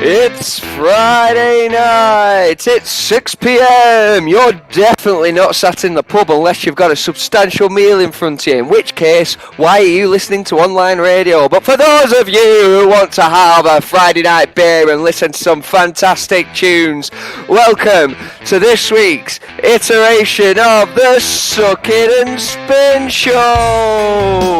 It's Friday night, it's 6 p.m, you're definitely not sat in the pub unless you've got a substantial meal in front of you, in which case, why are you listening to online radio? But for those of you who want to have a Friday night beer and listen to some fantastic tunes, welcome to this week's iteration of the Suck It and Spin Show!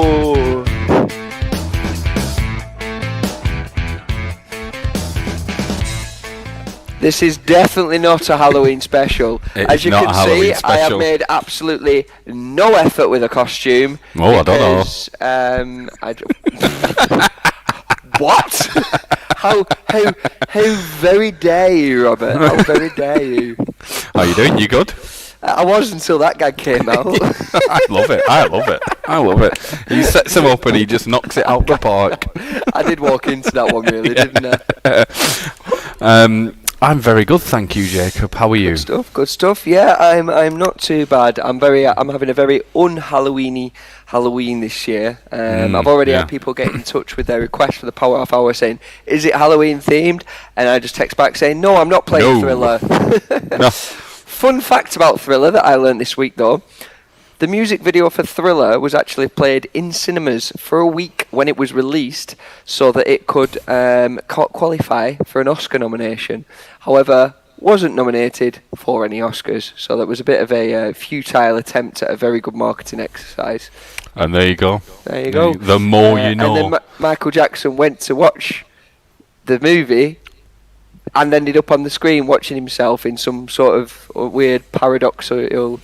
This is definitely not a Halloween special. As you can see, I have made absolutely no effort with a costume. Oh, because, I don't know. What? How very dare you, Robert? How very dare you? How are you doing? You good? I was until that gag came out. I love it. He sets him up and he just knocks it out the park. I did walk into that one, really, didn't I? I'm very good, thank you, Jacob. How are you? Good stuff. Yeah, I'm not too bad. I'm having a very un-Halloweeny Halloween this year. I've already had people get in touch with their request for the Power Half Hour saying, "Is it Halloween themed?" And I just text back saying, "No, I'm not playing Thriller." No. Fun fact about Thriller that I learned this week, though. The music video for Thriller was actually played in cinemas for a week when it was released so that it could qualify for an Oscar nomination. However, wasn't nominated for any Oscars, so that was a bit of a futile attempt at a very good marketing exercise. And there you go. There you go. The more you know. And then Michael Jackson went to watch the movie and ended up on the screen watching himself in some sort of weird paradoxical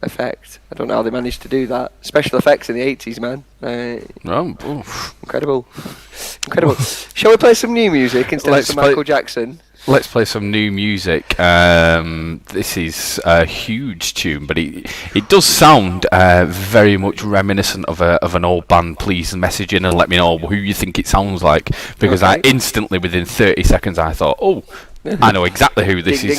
effect. I don't know how they managed to do that. Special effects in the 80s, man. Incredible. Shall we play some new music instead of some Michael Jackson? Let's play some new music. This is a huge tune, but it does sound very much reminiscent of an old band. Please message in and let me know who you think it sounds like, because I instantly, within 30 seconds, I thought, I know exactly who this is.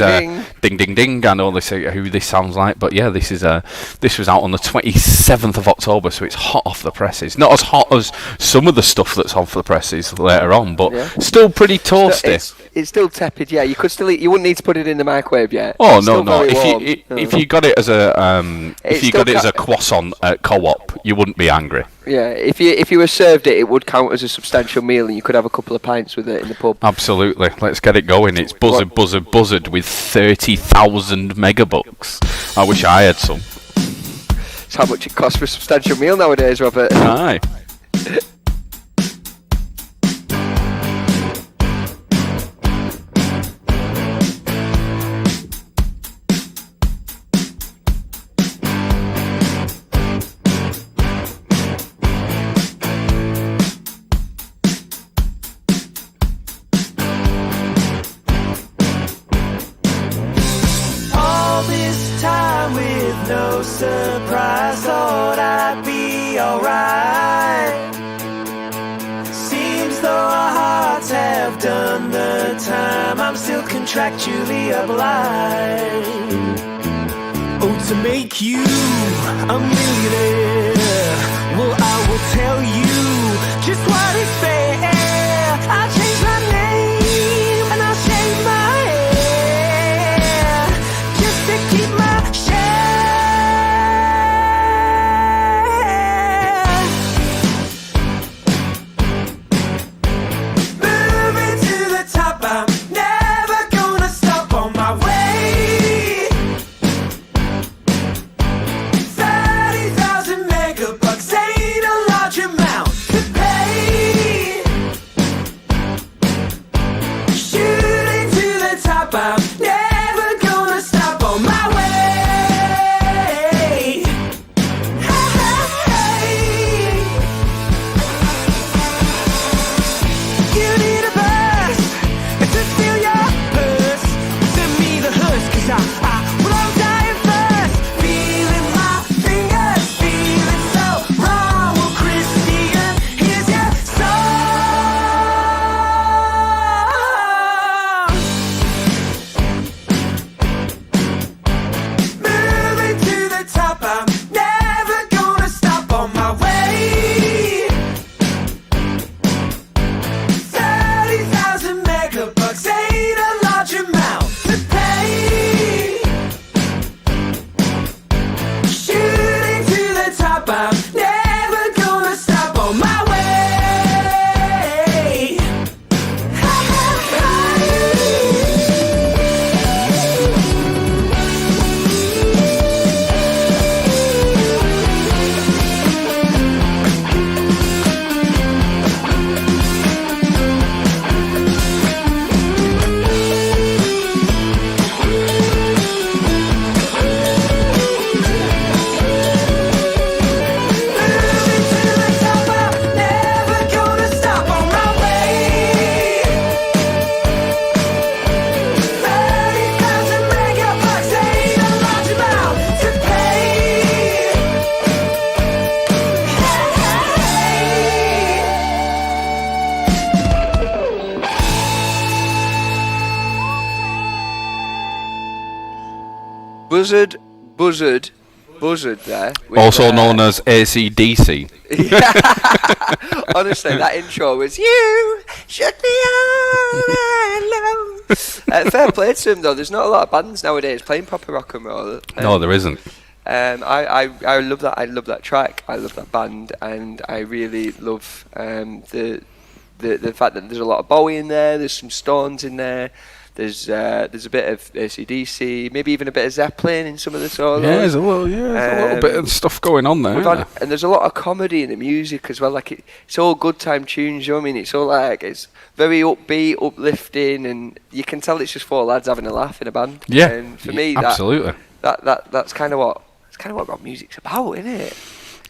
Ding ding ding! I know who this sounds like. But yeah, this was out on the 27th of October, so it's hot off the presses. Not as hot as some of the stuff that's off the presses later on, but still pretty toasty. It's still tepid. Yeah, you wouldn't need to put it in the microwave yet. Oh no! If you got it as a croissant at Co-op, you wouldn't be angry. Yeah, if you were served it would count as a substantial meal, and you could have a couple of pints with it in the pub. Absolutely. Let's get it going. It's buzzard with 30,000 megabucks. I wish I had some. That's how much it costs for a substantial meal nowadays, Robert. Aye. Surprise, thought I'd be alright. Seems though our hearts have done the time, I'm still contractually obliged. Oh, to make you a millionaire, well, I will tell you just what is fair. I'll change my name and I'll shave my hair just to keep my $30,000 megabucks ain't a large amount to pay. Buzzard there. with, Also known as AC/DC. Honestly, that intro was you should be all alone. Fair play to him though. There's not a lot of bands nowadays playing proper rock and roll. No, there isn't. I love that. I love that track. I love that band, and I really love the fact that there's a lot of Bowie in there. There's some Stones in there. There's a bit of AC/DC, maybe even a bit of Zeppelin in some of the solos. Yeah, there's a little bit of stuff going on there. And there's a lot of comedy in the music as well. Like it's all good time tunes. You know what I mean? It's all like it's very upbeat, uplifting, and you can tell it's just four lads having a laugh in a band. Yeah, and for me, absolutely. That's kind of what rock music's about, isn't it?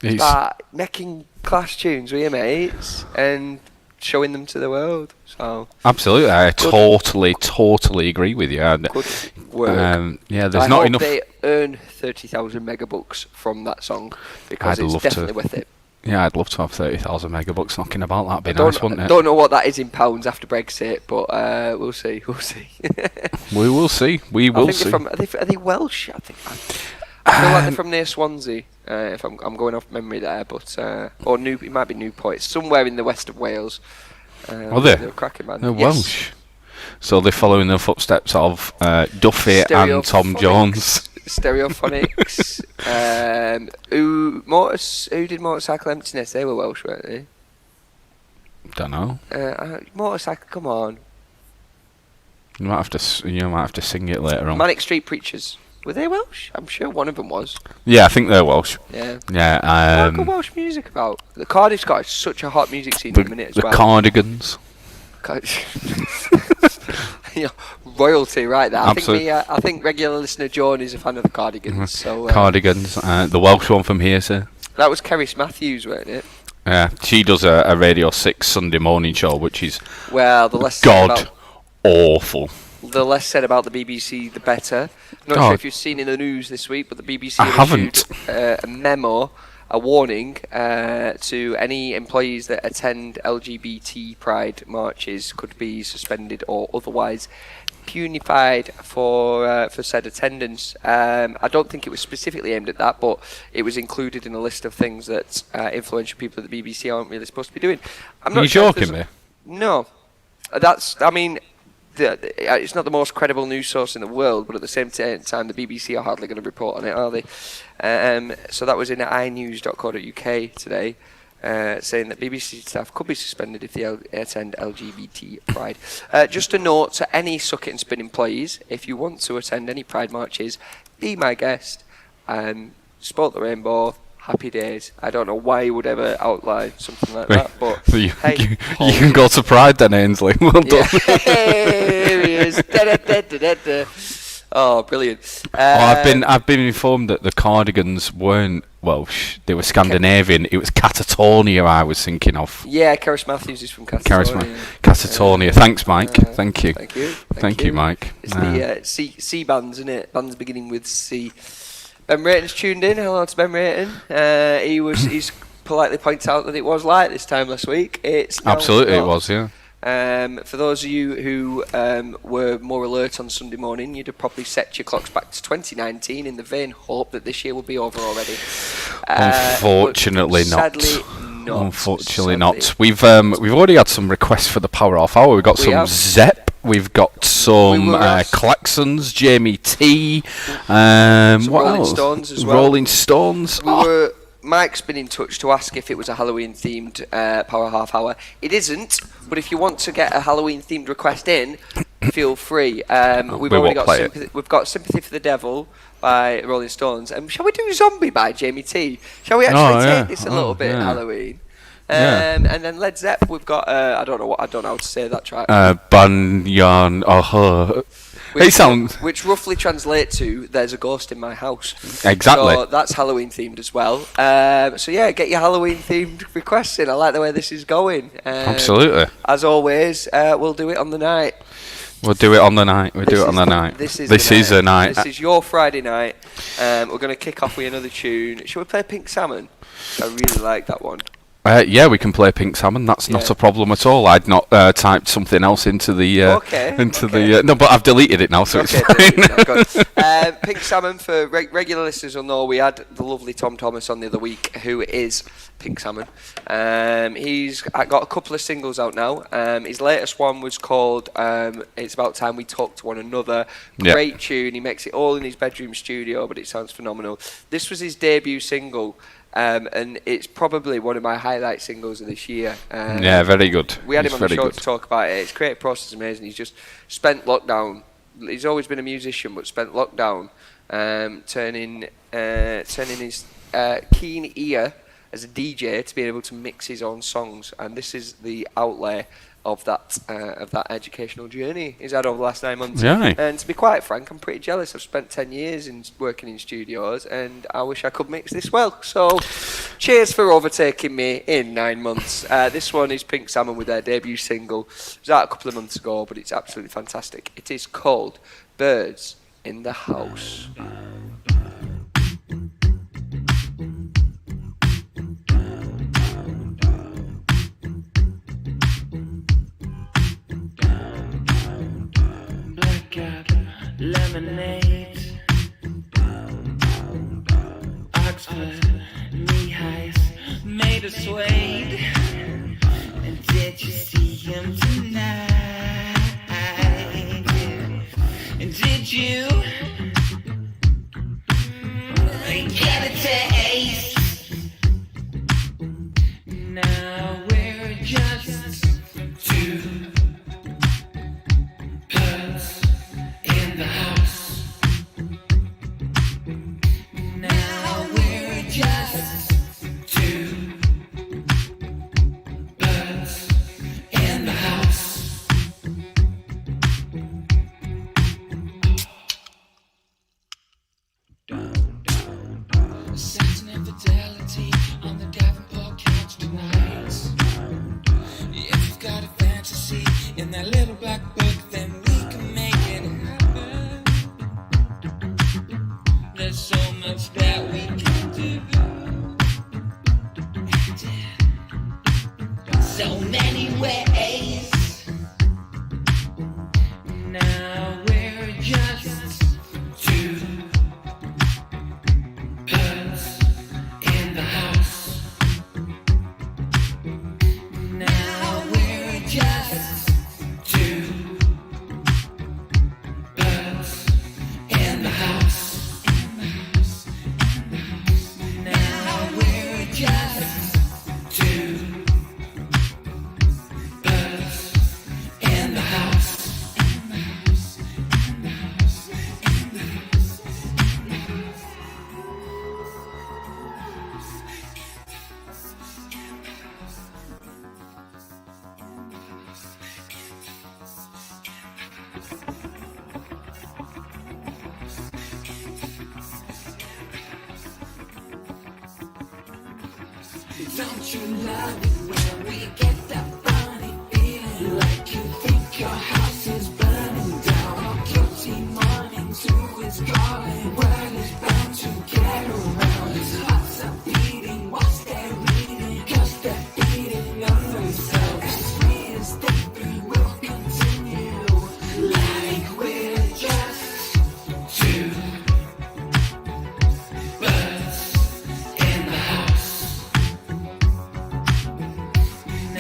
It's about making class tunes with your mates and showing them to the world. So absolutely, I totally agree with you. And, good work. There's I not hope enough. they earn 30,000 megabucks from that song because it's definitely worth it. Yeah, I'd love to have 30,000 megabucks knocking about. That'd be nice, wouldn't it? I don't know what that is in pounds after Brexit, but we'll see. We will see. We will see. Are they Welsh? I feel like they're from near Swansea. If I'm going off memory there, but it might be Newport. It's somewhere in the west of Wales. Are they? They're a cracking band. They're Welsh. So they're following the footsteps of Duffy and Tom Jones. Stereophonics. Who did Motorcycle Emptiness? They were Welsh, weren't they? Don't know. Motorcycle. Come on. You might have to sing it later on. Manic Street Preachers. Were they Welsh? I'm sure one of them was. Yeah, I think they're Welsh. Yeah. Yeah. What Welsh music about? The Cardiff's got such a hot music scene in a minute as well. The Cardigans. Royalty right there. Absolutely. I think regular listener John is a fan of the Cardigans. Mm-hmm. So Cardigans, the Welsh one from here, sir. That was Kerry Matthews, wasn't it? Yeah, she does a Radio 6 Sunday morning show, which is the less awful. The less said about the BBC, the better. Not sure if you've seen in the news this week, but the BBC haven't. issued a memo, a warning to any employees that attend LGBT pride marches could be suspended or otherwise punified for said attendance. I don't think it was specifically aimed at that, but it was included in a list of things that influential people at the BBC aren't really supposed to be doing. I'm not Are you joking me? No. It's not the most credible news source in the world, but at the same time, the BBC are hardly going to report on it, are they? So that was in inews.co.uk today, saying that BBC staff could be suspended if they attend LGBT Pride. Just a note to any Suck It and Spin employees, if you want to attend any Pride marches, be my guest, sport the rainbow, happy days. I don't know why you would ever outline something like that, but you can go to Pride then, Ainsley. Well done. Here he is. Oh, brilliant. I've been informed that the Cardigans weren't Welsh. They were Scandinavian. It was Catatonia I was thinking of. Yeah, Kerry Matthews is from Catatonia. Catatonia. Thanks, Mike. Thank you. Thank you, Mike. It's the C bands, isn't it? Bands beginning with C. Ben Rayton's tuned in. Hello to Ben Rayton. He's politely pointed out that it was light this time last week. It's absolutely it was, yeah. For those of you who were more alert on Sunday morning, you'd have probably set your clocks back to 2019 in the vain hope that this year will be over already. Unfortunately not. Sadly not. Unfortunately not. We've already had some requests for the Power Half Hour. We've got some Zepp. We've got some Klaxons, Jamie T. What Rolling else? Stones as well. Rolling Stones. Mike's been in touch to ask if it was a Halloween-themed Power Half Hour. It isn't, but if you want to get a Halloween-themed request in, feel free. We've got Sympathy for the Devil by Rolling Stones. Shall we do Zombie by Jamie T? Shall we actually take this a little bit Halloween? And then Led Zepp, we've got I don't know how to say that track. Banyan which roughly translate to "There's a ghost in my house." Exactly. So that's Halloween themed as well. So yeah, get your Halloween themed requests in. I like the way this is going. Absolutely. As always, we'll do it on the night. We'll do it on the night. This is a night. This is your Friday night. We're going to kick off with another tune. Shall we play Pink Salmon? I really like that one. Yeah, we can play Pink Salmon. That's not a problem at all. I'd not typed something else into the no, but I've deleted it now, so it's fine. Pink Salmon, for regular listeners will know, we had the lovely Tom Thomas on the other week, who is Pink Salmon. He's got a couple of singles out now. His latest one was called It's About Time We Talk to One Another. Great tune. He makes it all in his bedroom studio, but it sounds phenomenal. This was his debut single. And it's probably one of my highlight singles of this year. Yeah, very good. We had him on the show to talk about it. His creative process is amazing. He's just spent lockdown. He's always been a musician, but spent lockdown turning his keen ear as a DJ to be able to mix his own songs. And this is the outlay of that educational journey he's had over the last 9 months. Yeah. And to be quite frank, I'm pretty jealous. I've spent 10 years in working in studios, and I wish I could mix this well. So, cheers for overtaking me in 9 months. This one is Pink Salmon with their debut single. It was out a couple of months ago, but it's absolutely fantastic. It is called Birds in the House. Lemonade, Oxford, knee-highs, made of suede. And did you see him tonight? And did you get a taste? Now we're just two birds in the house. Now we're just two birds in the house. Sex and infidelity on the Davenport couch tonight. If you've got a fantasy in that little black book, then we can make it happen. There's so much that we can do. So many ways. Now we're just two birds in the house. Now we're just two birds in the house. Now we're just two birds in the house. Don't you love it when we get that funny feeling? Like you think your house is burning down, or guilty morning to is calling. Word is bound to get around. His hearts are beating, what's they reading? Cause they're beating on themselves. As sweet as they be will continue. Like we're just two birds in the house.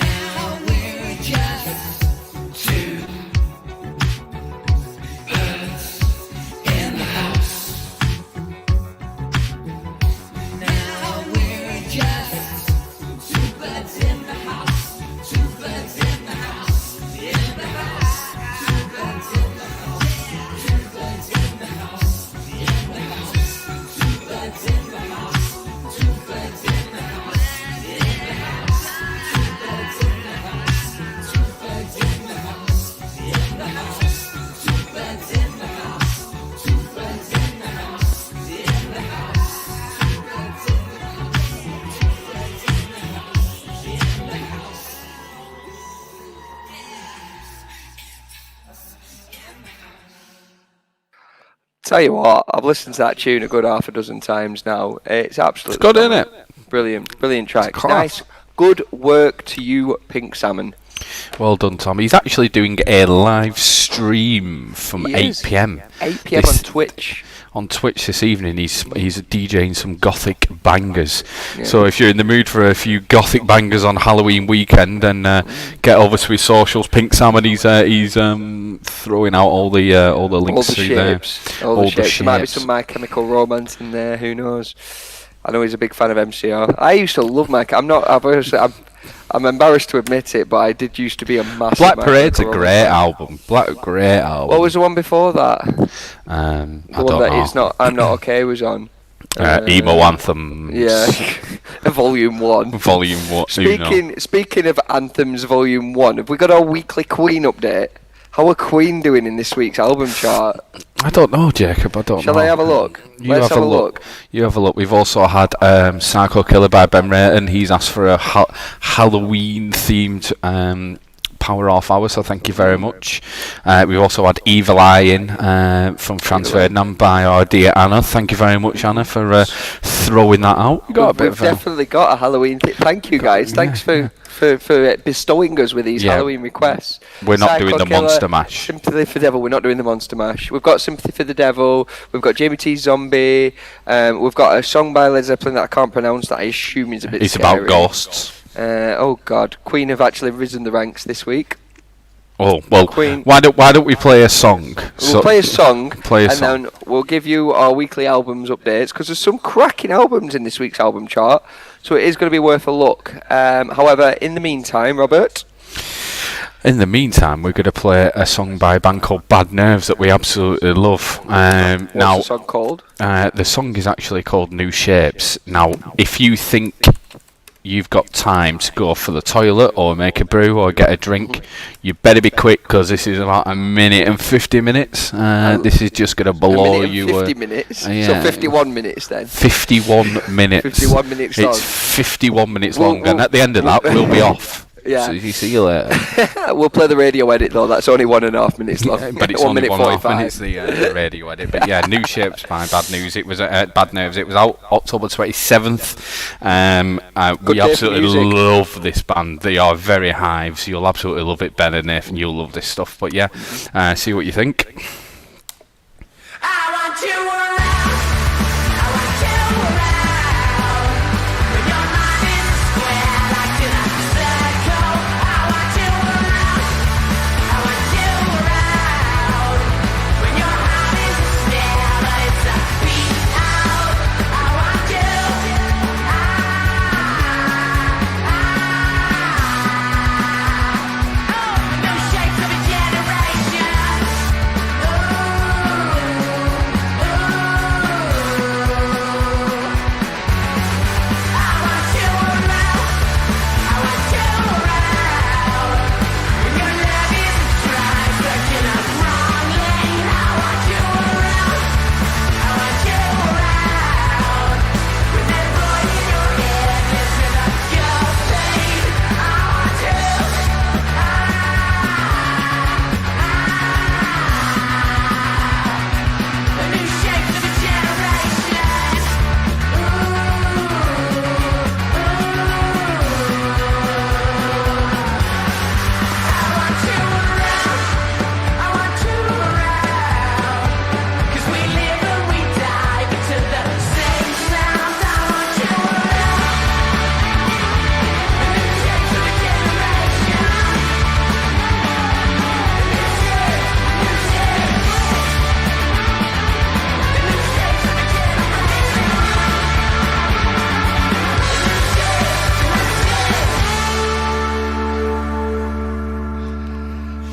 Now we're just two birds in the house. Now we're just two birds in the house. Two birds in the house. In the house. Two birds in the house. Two birds in the house. In the house. Two birds in the house. Two birds in the house. In the house. Two birds in the house. Two birds in the house. In the house. Two birds in the house. Two birds in the house. In the house. Two birds in the house. Two birds in the house. In the house. Tell you what, I've listened to that tune a good half a dozen times now. It's absolutely It's good, isn't it? brilliant track. class. Nice, Good work to you, Pink Salmon. Well done, Tom. He's actually doing a live stream from 8 p.m. 8 p.m. on Twitch. On Twitch this evening, he's DJing some gothic bangers. Yeah. So if you're in the mood for a few gothic bangers on Halloween weekend, then get over to his socials. Pink Salmon, he's throwing out all the links through there. All the shapes. There might be some My Chemical Romance in there. Who knows? I know he's a big fan of MCR. I used to love I'm embarrassed to admit it, but I did used to be a massive. Black Parade's a great album. Great album. What was the one before that? I don't know. I'm Not Okay was on. Emo Anthem. Yeah, Volume 1. Volume 1. Speaking of Anthems Volume 1, have we got our weekly Queen update? How are Queen doing in this week's album chart? I don't know, Jacob. I don't know. Shall I have a look? Let's have a look. You have a look. We've also had Psycho Killer by Ben Rayton. He's asked for a Halloween-themed Power Off Hour, so thank you very much. We've also had Evil Eye in from Franz Ferdinand by our dear Anna. Thank you very much, Anna, for throwing that out. We've definitely got a Halloween. Thank you, guys. Thanks for bestowing us with these Halloween requests. We're not doing the Monster Mash. Sympathy for the Devil. We're not doing the Monster Mash. We've got Sympathy for the Devil. We've got Jamie T. Zombie. We've got a song by Led Zeppelin that I can't pronounce that I assume is a bit scary. About ghosts. Oh God, Queen have actually risen the ranks this week. Oh well, Queen. Why don't we play a song? We'll play a song, then we'll give you our weekly albums updates, because there's some cracking albums in this week's album chart, so it is going to be worth a look. However, in the meantime, Robert. In the meantime, we're going to play a song by a band called Bad Nerves that we absolutely love. What's the song called? The song is actually called New Shapes. Now, if you think you've got time to go for the toilet or make a brew or get a drink, you better be quick, because this is about a minute and 50 minutes. This is just going to blow you. 50 minutes? So 51 minutes then? 51 minutes. 51 minutes long. It's 51 minutes long, and at the end of that, we'll be off. Yeah. So you see you later. We'll play the radio edit though. That's only 1.5 minutes long. Yeah, but it's only 1.5 minutes the radio edit. But yeah, New Shapes by Bad News. It was Bad Nerves. It was out October 27th. We absolutely love this band. They are very hives. You'll absolutely love it, Ben and Nathan. You'll love this stuff. But yeah, see what you think. I want you around. I want you around. When your mind is square like in a circle. I want you around. I want you around. When your heart is still, but it's a beat out. I want you. No shapes of a generation.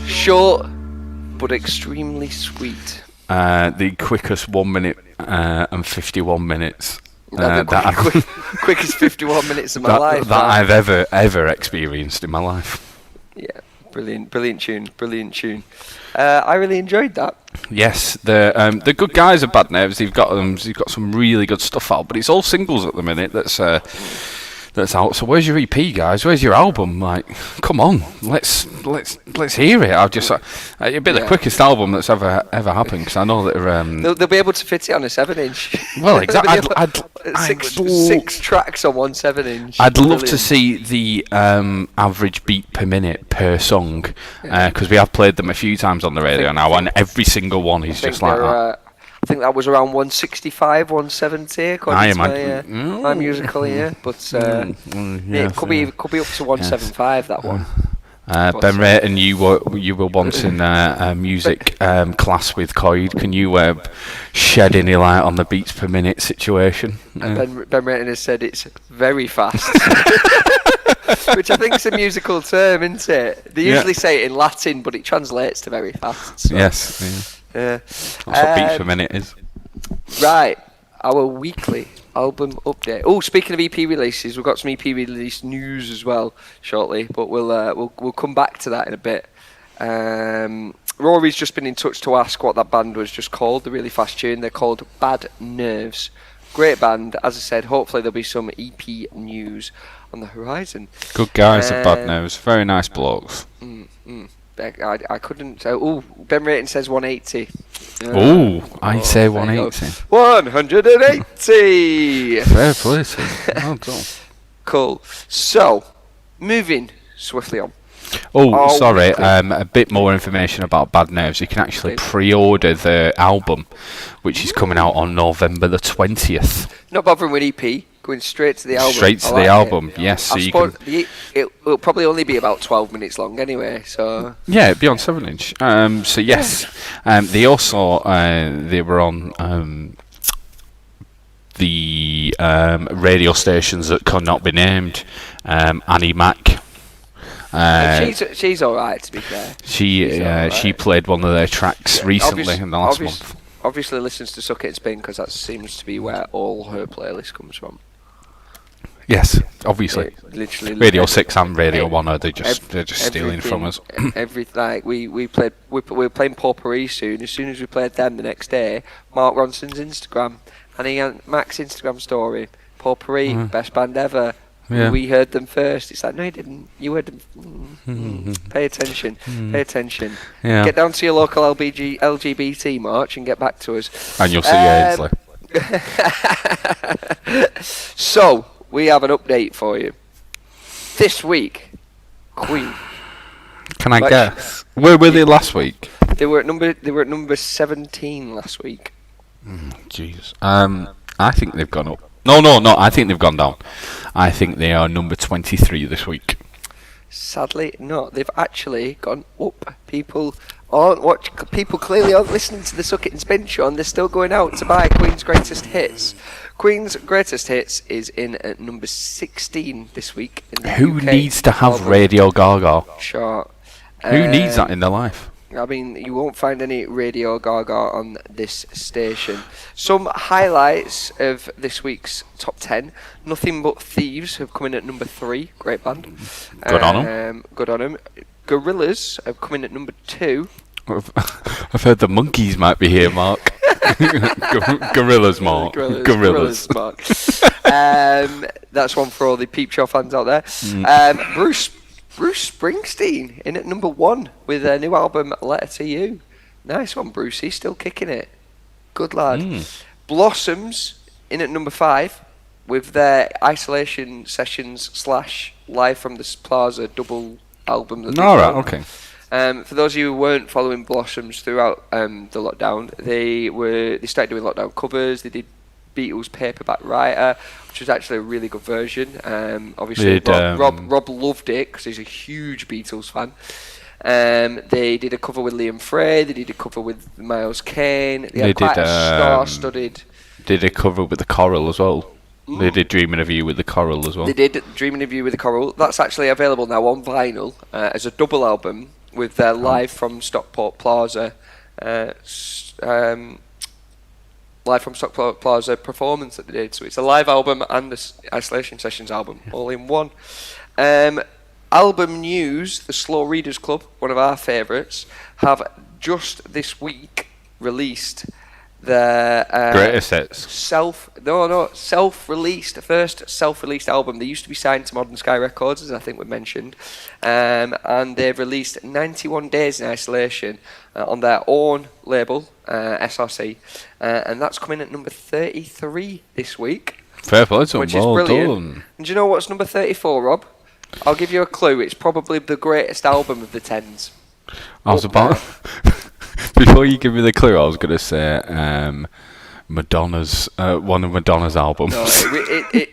Short, but extremely sweet. The quickest 1 minute and 51 minutes. Quickest 51 minutes of my life. That I've ever experienced in my life. Yeah, brilliant tune. I really enjoyed that. Yes, the good guys of Bad Nerves. They've got some really good stuff out, but it's all singles at the minute. That's that's out. So where's your EP, guys? Where's your album? Like, come on, let's hear it. It'd be the quickest album that's ever happened, because I know that they'll be able to fit it on a 7-inch. Well, exactly. Six tracks on one 7-inch. I'd love to see the average beat per minute per song, because we have played them a few times on the radio now, and every single one is just like that. I think that was around 165, 170 according to my musical ear, but it could be up to 175 that one. Ben Rayton, you were once in a music class with Coyd. Can you shed any light on the beats per minute situation? Ben Rayton has said it's very fast. Which I think is a musical term, isn't it? They usually say it in Latin, but it translates to very fast. So. Yes. Yeah. That's what beats per minute is. Right, our weekly album update. Oh, speaking of EP releases, we've got some EP release news as well shortly, but we'll come back to that in a bit. Rory's just been in touch to ask what that band was just called, the really fast tune. They're called Bad Nerves. Great band, as I said. Hopefully there'll be some EP news on the horizon. Good guys at Bad Nerves, very nice blokes. I couldn't. Ben Rayton says 180. I say 180. 180. Fair play. Well done. Cool. So, moving swiftly on. Sorry. A bit more information about Bad Nerves. You can actually pre-order the album, which is coming out on November the 20th. Not bothering with EP. Going straight to the album. Straight to the album, yes. So you can. It'll probably only be about 12 minutes long anyway. So yeah, it'd be on 7-inch. So yes, they also they were on the radio stations that could not be named. Annie Mac. She's all right, to be fair. She played one of their tracks recently in the last month. Obviously listens to Suck It and Spin, because that seems to be where all her playlist comes from. Yes, obviously. Literally, Radio 6 and Radio 1 they're just stealing from us. We were playing Potpourri soon. As soon as we played them the next day, Mark Ronson's Instagram and Mac's Instagram story. Potpourri, best band ever. Yeah. We heard them first. It's like, no, you didn't. You heard them. Pay attention. Pay attention. Yeah. Get down to your local LGBT march and get back to us. And you'll see Ainsley. So, we have an update for you. This week, Queen. Can I guess? Where were they last week? They were at number 17 last week. Jeez. I think they've gone up. No, I think they've gone down. I think they are number 23 this week. Sadly, no. They've actually gone up. People clearly aren't listening to the Suck It and Spin show, and they're still going out to buy Queen's Greatest Hits. Queen's Greatest Hits is in at number 16 this week. In the Who UK needs to have Radio Gaga? Chart. Who needs that in their life? I mean, you won't find any Radio Gaga on this station. Some highlights of this week's top 10. Nothing But Thieves have come in at number 3. Great band. Good on them. Good on them. Gorillas have come in at number 2. I've heard the Monkeys might be here, Mark. Gorillas, Mark. Gorillas, Mark. That's one for all the Peep Show fans out there. Bruce Springsteen in at number 1 with their new album Letter to You. Nice one, Bruce. He's still kicking it. Good lad. Blossoms in at number 5 with their Isolation Sessions / Live from the Plaza double album. Alright, okay. For those of you who weren't following Blossoms throughout the lockdown, they started doing lockdown covers. They did Beatles Paperback Writer, which was actually a really good version. Obviously, Rob loved it because he's a huge Beatles fan. They did a cover with Liam Frey. They did a cover with Miles Kane. They had quite a star-studded. Did a cover with the Coral as well. They did Dreaming of You with the Coral as well. They did Dreaming of You with the Coral. That's actually available now on vinyl as a double album with their Live from Stockport Plaza. Live from Stockport Plaza performance that they did. So it's a live album and the Isolation Sessions album all in one. Album news, the Slow Readers Club, one of our favourites, have just this week released their Greatest hits. first self-released album. They used to be signed to Modern Sky Records, as I think we mentioned, and they've released 91 Days in Isolation on their own label, SRC, and that's coming at number 33 this week. Fair play to which them. is Well brilliant. done. And do you know what's number 34, Rob? I'll give you a clue. It's probably the greatest album of the tens. I was about before you give me the clue. I was going to say Madonna's one of Madonna's albums. No,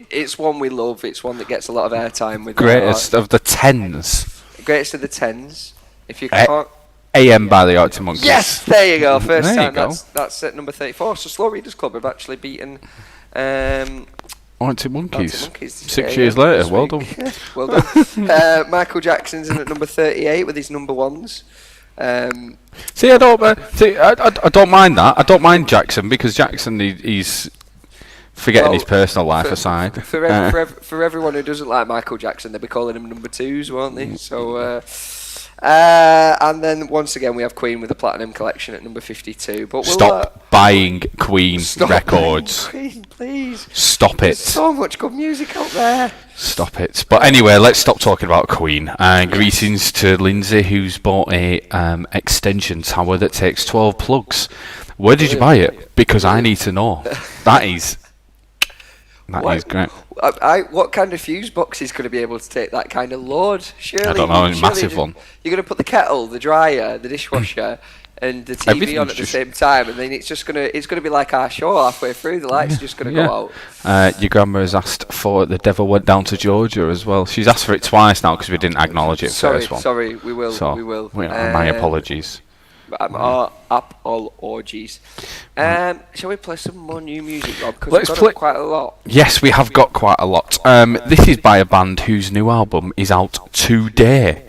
it's one we love. It's one that gets a lot of airtime with Greatest of the tens. Greatest of the tens. If you can't. AM by the Arctic Monkeys. Yes, there you go. First There you time. go. That's at number 34. So Slow Readers Club have actually beaten. Arctic Monkeys. 6 6 years later. Well done. Well done. Michael Jackson's in at number 38 with his number ones. See, I don't mind that. I don't mind Jackson because Jackson he's forgetting his personal life aside. For everyone who doesn't like Michael Jackson, they'll be calling him number twos, won't they? So. And then once again we have Queen with the Platinum Collection at number 52. But we'll, Stop buying Queen records. Buying Queen, please. Stop it. There's so much good music out there. Stop it. But anyway, let's stop talking about Queen. Greetings to Lindsay, who's bought a extension tower that takes 12 plugs. Where did you buy it? Because I need to know. That is great. What kind of fuse box is going to be able to take that kind of load? Surely, I don't know, a massive one. You're going to put the kettle, the dryer, the dishwasher, and the TV on at the same time, and then it's going to be like our show halfway through. The lights are just going to go out. Your grandma has asked for The Devil Went Down to Georgia as well. She's asked for it twice now because we didn't acknowledge it first one. Sorry, we will. My apologies. All orgies. Shall we play some more new music, Rob? Because we've got quite a lot. Yes, we have got quite a lot. This is by a band whose new album is out today.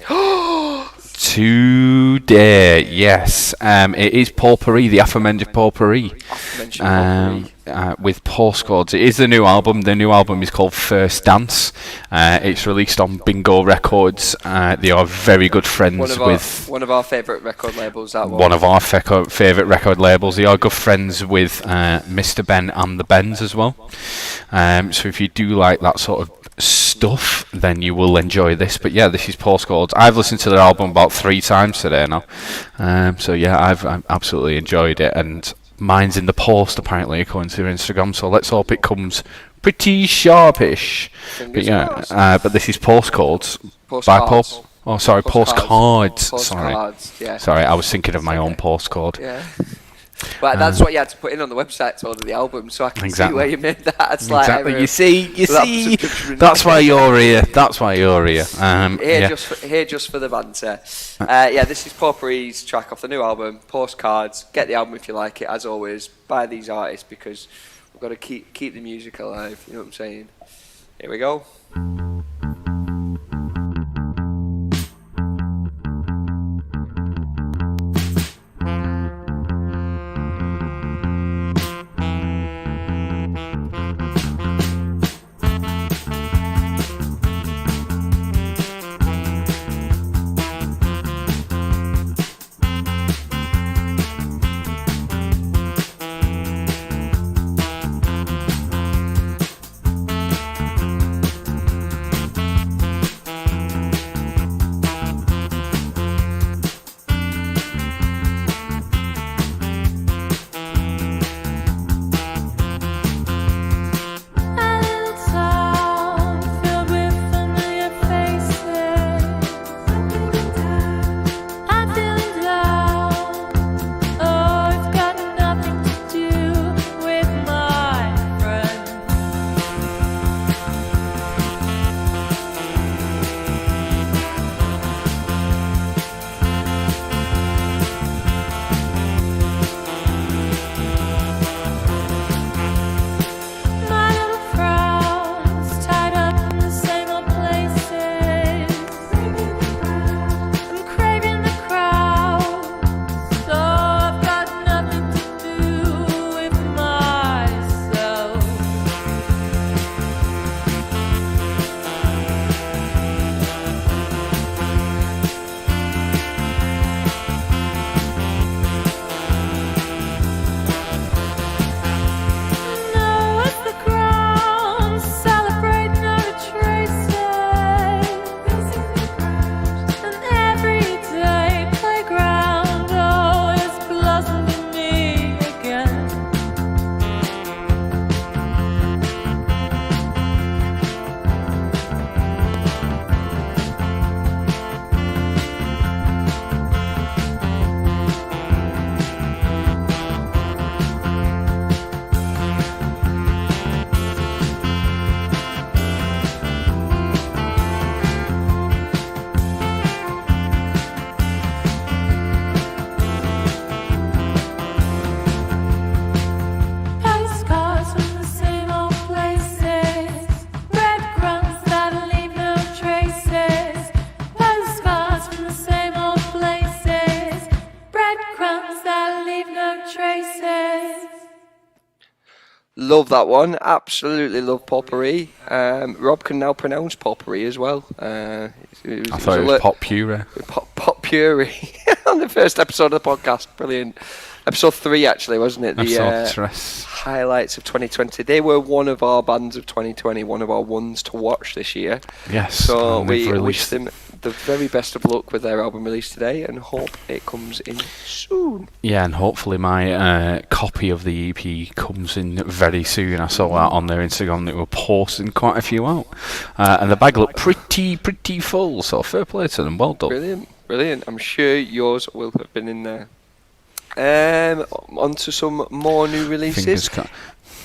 Today, yes. It is Potpourri, the aforementioned Potpourri. With postcodes. It is the new album. The new album is called First Dance. It's released on Bingo Records. They are very good friends with one of our favourite record labels. One of our favourite record labels. They are good friends with Mr. Ben and the Bens as well. So if you do like that sort of stuff, then you will enjoy this. But yeah, this is Postcodes. I've listened to their album about 3 times today now. So yeah, I've absolutely enjoyed it, and mine's in the post apparently according to their Instagram, so let's hope it comes pretty sharpish. But yeah, but this is Postcodes by Postcards. Sorry, I was thinking of my own postcode. Yeah. But that's what you had to put in on the website to order the album, so I can see where you made that. Exactly. You see. That's why you're here. Just for the banter. This is Potpourri's track off the new album, Postcards. Get the album if you like it. As always, buy these artists because we've got to keep the music alive. You know what I'm saying? Here we go. love that one. Absolutely love potpourri. Rob can now pronounce potpourri as well. I thought it was pop puree. Potpourri on the first episode of the podcast. Brilliant. Episode 3, actually, wasn't it? The highlights of 2020. They were one of our bands of 2020, one of our ones to watch this year. Yes. So we wish them the very best of luck with their album release today and hope it comes in soon. Yeah, and hopefully my copy of the EP comes in very soon. I saw that on their Instagram. They were posting quite a few out. And the bag looked pretty full, so fair play to them. Well done. Brilliant. I'm sure yours will have been in there. On to some more new releases.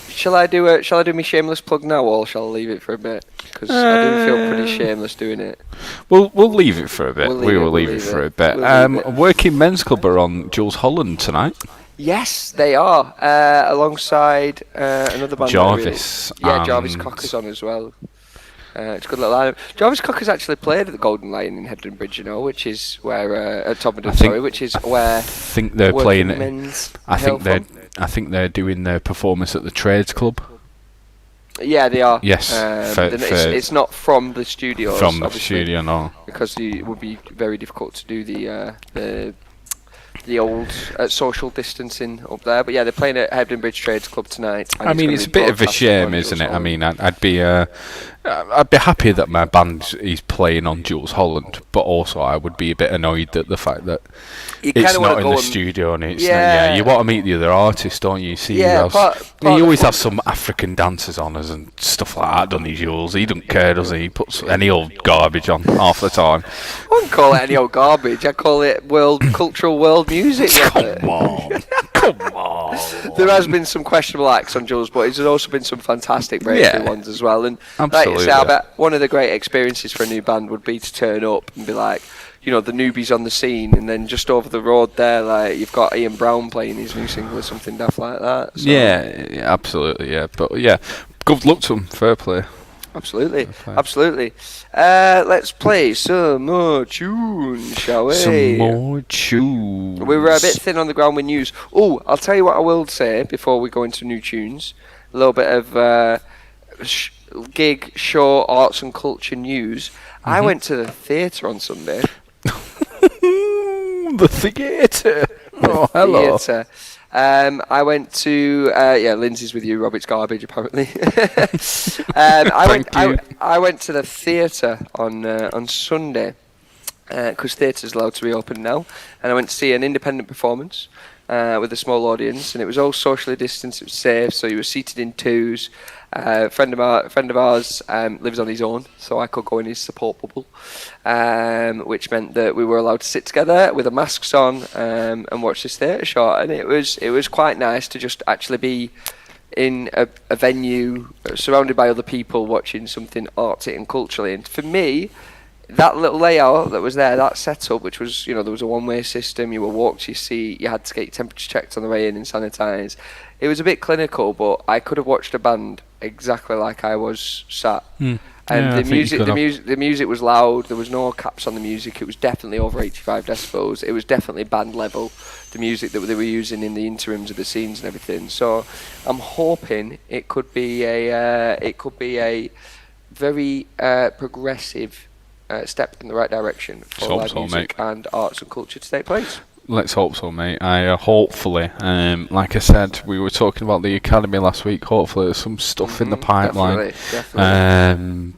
Shall I do my shameless plug now, or shall I leave it for a bit? Because I do feel pretty shameless doing it. We'll leave it for a bit. We will leave it for a bit. Working Men's Club are on Jules Holland tonight. Yes, they are. Alongside another band. Jarvis. Jarvis Cocker's on as well. It's a good little lineup. Jarvis Cocker's actually played at the Golden Lion in Hebden Bridge, you know, which is where which is where I think they're playing it. I think they're doing their performance at the Trades Club. Yeah, they are. Yes, it's not from the studio. From the studio, no. Because it would be very difficult to do the old social distancing up there. But yeah, they're playing at Hebden Bridge Trades Club tonight. I mean, it's a bit of a shame, isn't it? I mean, I'd be happy that my band is playing on Jules Holland, but also I would be a bit annoyed at the fact that it's not in the studio and it's you want to meet the other artist, don't you? See, he always has some African dancers on us and stuff like that, doesn't he, Jules? He doesn't care, does he? He puts any old garbage on half the time. I wouldn't call it any old garbage. I call it cultural world music. Come on. There has been some questionable acts on Jules, but there's also been some fantastic breakthrough ones as well. And absolutely. Like you say, I bet one of the great experiences for a new band would be to turn up and be like, you know, the newbies on the scene, and then just over the road there, like you've got Ian Brown playing his new single or something daft like that. So. Yeah, absolutely, yeah. But yeah, good luck to them. Fair play. Absolutely. Let's play some more tunes, shall we? Some more tunes. We were a bit thin on the ground with news. Oh, I'll tell you what I will say before we go into new tunes. A little bit of gig, show, arts and culture news. Mm-hmm. I went to the theatre on Sunday. The theatre. Oh, hello. Theatre. I went to Lindsay's with you. Robert's garbage apparently. I went to the theatre on Sunday because theatre's allowed to reopen now, and I went to see an independent performance with a small audience, and it was all socially distanced. It was safe, so you were seated in twos. A friend of ours lives on his own, so I could go in his support bubble, which meant that we were allowed to sit together with the masks on and watch this theatre show. And it was quite nice to just actually be in a venue surrounded by other people watching something arty and culturally. And for me, that little layout that was there, that setup, which was, you know, there was a one-way system, you were walked to your seat, you had to get your temperature checked on the way in and sanitised. It was a bit clinical, but I could have watched a band exactly like I was sat. And the music was loud. There was no caps on the music. It was definitely over 85 decibels. It was definitely band level, the music that they were using in the interims of the scenes and everything. So I'm hoping it could be a very progressive step in the right direction for live music and arts and culture to take place. Let's hope so, mate. Hopefully, like I said, we were talking about the Academy last week. Hopefully there's some stuff in the pipeline. Definitely.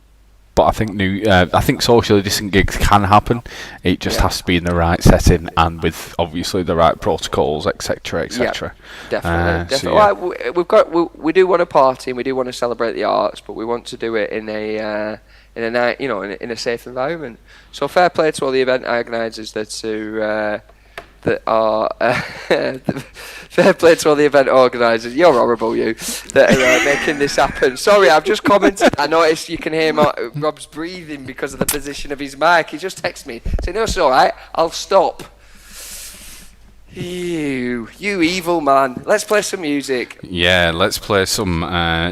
But I think socially distant gigs can happen. It just has to be in the right setting and with obviously the right protocols, etc., etc. Definitely. We do want to party and we do want to celebrate the arts, but we want to do it in a safe environment. So fair play to all the event organisers fair play to all the event organisers. You're horrible, you, that are making this happen. Sorry, I've just commented. I noticed you can hear Rob's breathing because of the position of his mic. He just texted me saying, "No, it's all right. I'll stop." You evil man. Let's play some music. Yeah, let's play some.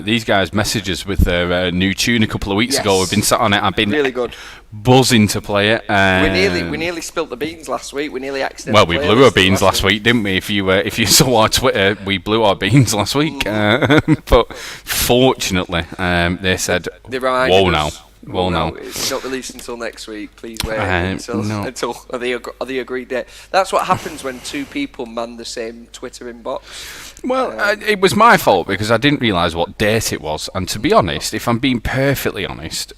These guys messaged us with their new tune a couple of weeks ago. We've been sat on it. I've been really good. Buzzing to play it. We nearly spilt the beans last week. We nearly accidentally. Well, we blew our beans last week, didn't we? If you saw our Twitter, we blew our beans last week. But fortunately, they said, "Whoa now." Well, no, it's not released until next week. Please wait until the agreed date. That's what happens when two people man the same Twitter inbox. Well, it was my fault because I didn't realise what date it was. And to be honest, if I'm being perfectly honest,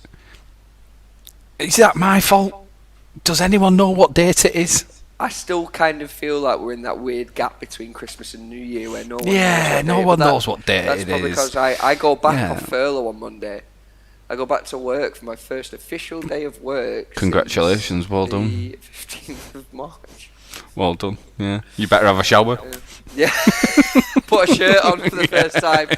is that my fault? Does anyone know what date it is? I still kind of feel like we're in that weird gap between Christmas and New Year where no one knows what date it is. That's probably because I go back on furlough on Monday. I go back to work for my first official day of work. Congratulations, well done. The 15th of March. Well done, yeah. You better have a shower. Yeah. Put a shirt on for the first time.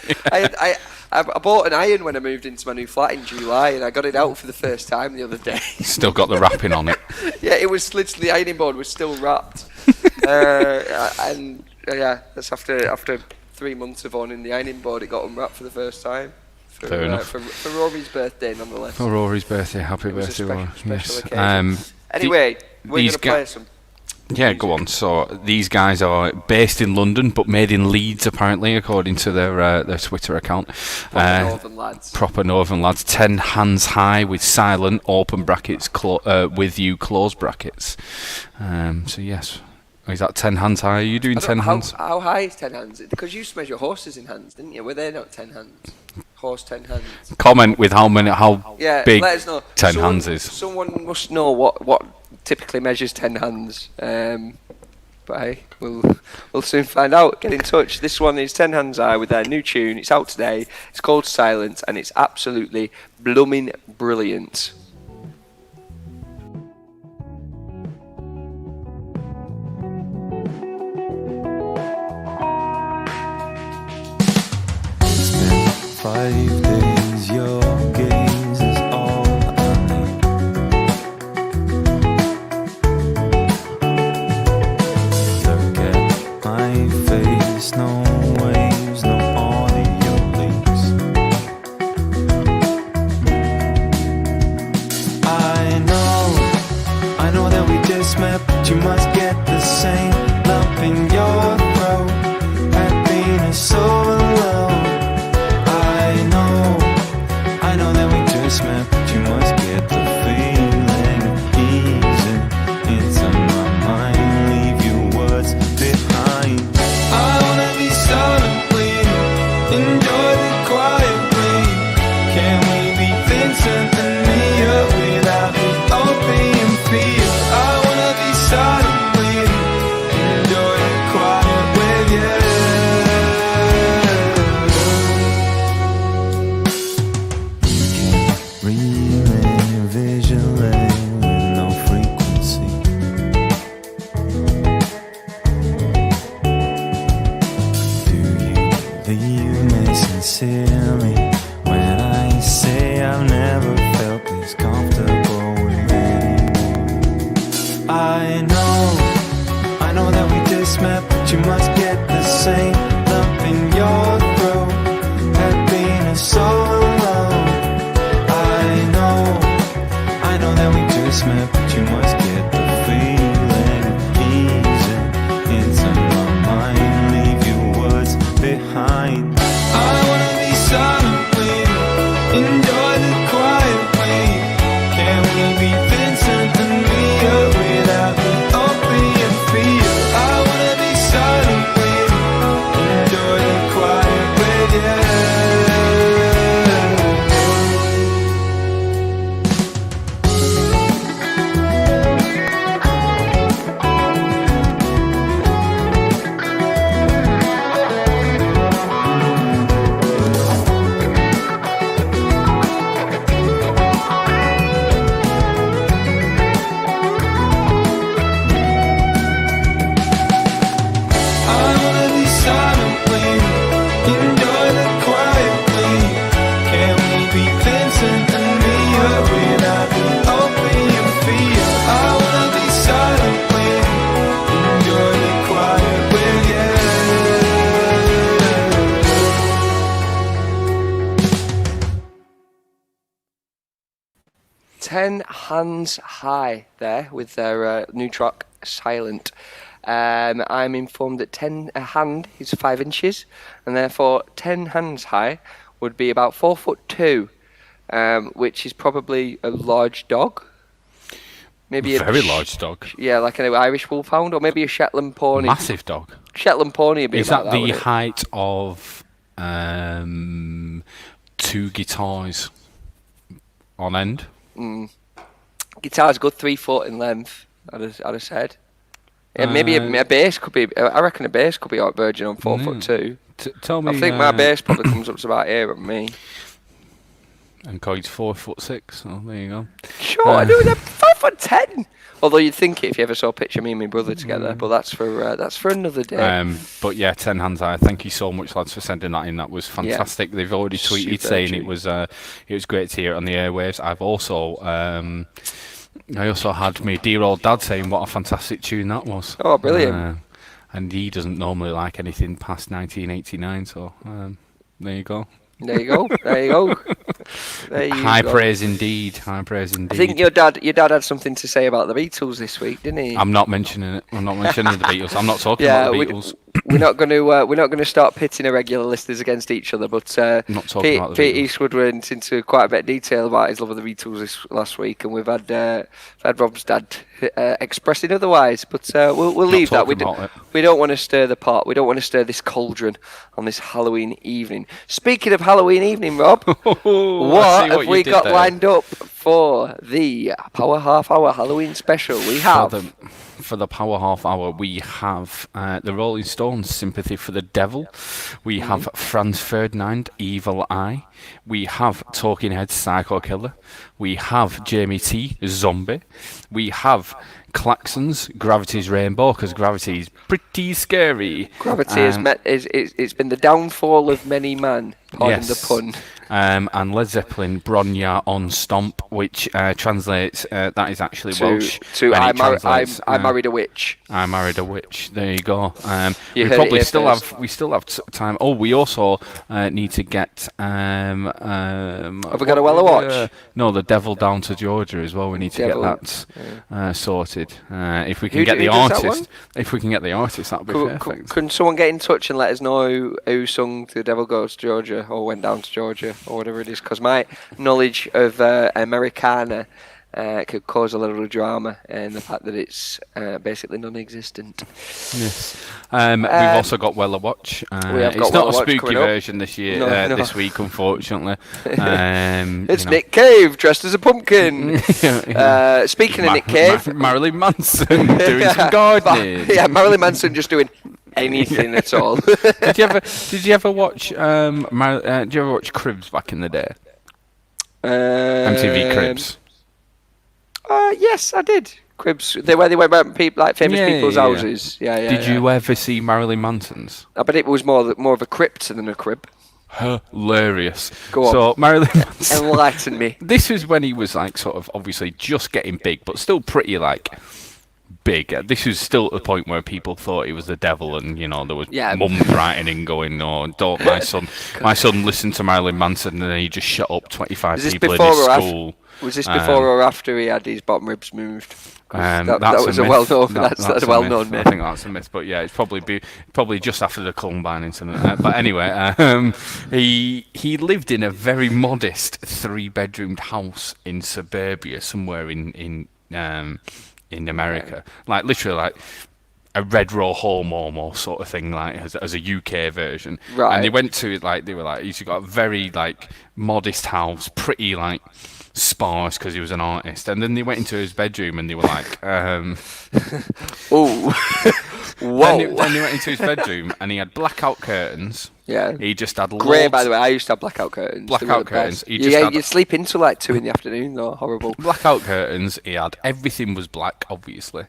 I bought an iron when I moved into my new flat in July, and I got it out for the first time the other day. Still got the wrapping on it. Yeah, it was literally, the ironing board was still wrapped. That's after 3 months of owning the ironing board, it got unwrapped for the first time. Fair enough. For Rory's birthday, nonetheless. For Rory's birthday, happy birthday, Rory. Special occasion. Anyway, we're going to play some. Yeah, go on. So these guys are based in London, but made in Leeds, apparently, according to their Twitter account. Proper Northern lads. Proper Northern lads. 10 hands high with silent open brackets, with you close brackets. So yes. Is that 10 hands high? Are you doing 10 hands? How high is 10 hands? Because you used to measure horses in hands, didn't you? Were they not 10 hands? Horse 10 hands. Comment with how big let us know. 10 hands is. Someone must know what typically measures 10 hands. But hey, we'll soon find out. Get in touch. This one is 10 Hands High with their new tune. It's out today. It's called Silence, and it's absolutely blooming brilliant. It's been 5 days, your gaze is all I need. Look at my face, no waves, no audio leaks. I know that we just met, but you must get the same lump in your throat. Happiness so low. I know that we 10 Hands High there with their new track, Silent. I'm informed that a hand is 5 inches, and therefore 10 hands high would be about 4'2", which is probably a large dog. Maybe Very large dog. Yeah, like an Irish wolfhound, or maybe a Shetland pony. Massive dog. Shetland pony would be Is about that that, the height of 2 guitars on end? Guitar's good 3 foot in length, I'd have said. Yeah, maybe a bass could be. I reckon a bass could be out virgin on 4'2". Tell me. I think my bass probably comes up to about here on me. And Coy's 4'6". Oh, there you go. Sure, I know they're 5'10". Although you'd think it if you ever saw a picture of me and my brother together, but that's for another day. But yeah, 10 hands high. Thank you so much, lads, for sending that in. That was fantastic. Yeah. They've already tweeted saying it was great to hear it on the airwaves. I also had my dear old dad saying what a fantastic tune that was. Oh, brilliant! And he doesn't normally like anything past 1989, so there you go. There you go. High praise indeed. I think your dad had something to say about the Beatles this week, didn't he? I'm not mentioning it. I'm not mentioning the Beatles. I'm not talking about the Beatles. We're not going to start pitting irregular listeners against each other. But Pete Eastwood went into quite a bit of detail about his love of the Beatles last week, and we've had Rob's dad expressing otherwise. But we'll leave that. We don't want to stir the pot. We don't want to stir this cauldron on this Halloween evening. Speaking of Halloween evening, Rob, what have we got lined up for the Power Half Hour Halloween special? We have. For the Power Half Hour, we have the Rolling Stones, Sympathy for the Devil. We have Franz Ferdinand, Evil Eye. We have Talking Heads, Psycho Killer. We have Jamie T, Zombie. We have Klaxons, Gravity's Rainbow, because Gravity is pretty scary. Gravity it's been the downfall of many man, pardon the pun. And Led Zeppelin, Bronya on Stomp, which translates, that is actually Welsh. I married a witch. I married a witch. There you go. We still have time. Oh, we also need to get. Have we got a Weller Watch? No, the Devil Down to Georgia as well. We need to get that sorted. If we can get the artist, that'd be perfect. Can someone get in touch and let us know who sung "The Devil Goes to Georgia" or "Went Down to Georgia" or whatever it is? Because my knowledge of Americana could cause a little drama, and the fact that it's basically non-existent. Yes. We've also got Weller Watch. It's not a spooky version this year, this week, unfortunately. It's Nick Cave dressed as a pumpkin. Speaking of Nick Cave, Marilyn Manson doing some gardening. Marilyn Manson just doing anything at all. Did you ever watch? Did you ever watch Cribs back in the day? MTV Cribs. Yes, I did. Cribs, where they went around famous people's houses. Did you ever see Marilyn Manson's? I bet it was more of a crypt than a crib. Hilarious. Go on. So Marilyn Manson. Enlighten me. This was when he was sort of obviously just getting big, but still pretty big. This was still at the point where people thought he was the devil, and there was mums writing and going, "No, don't my son listened to Marilyn Manson," and then he just shut up 25 people in his school. Was this before or after he had his bottom ribs moved? That was a well-known. That's a well-known myth. I think that's a myth, but yeah, it's probably just after the Columbine incident. But anyway, he lived in a very modest 3-bedroomed house in suburbia somewhere in America, literally a Red Row home almost sort of thing, as a UK version. Right. And they went to he's got a very modest house, pretty sparse because he was an artist, and then they went into his bedroom and they were oh, whoa. Then they went into his bedroom and he had blackout curtains. Yeah. He just had great, by the way. I used to have blackout curtains. Blackout curtains. You'd sleep into 2 in the afternoon though. Horrible. Blackout curtains. He had everything was black, obviously.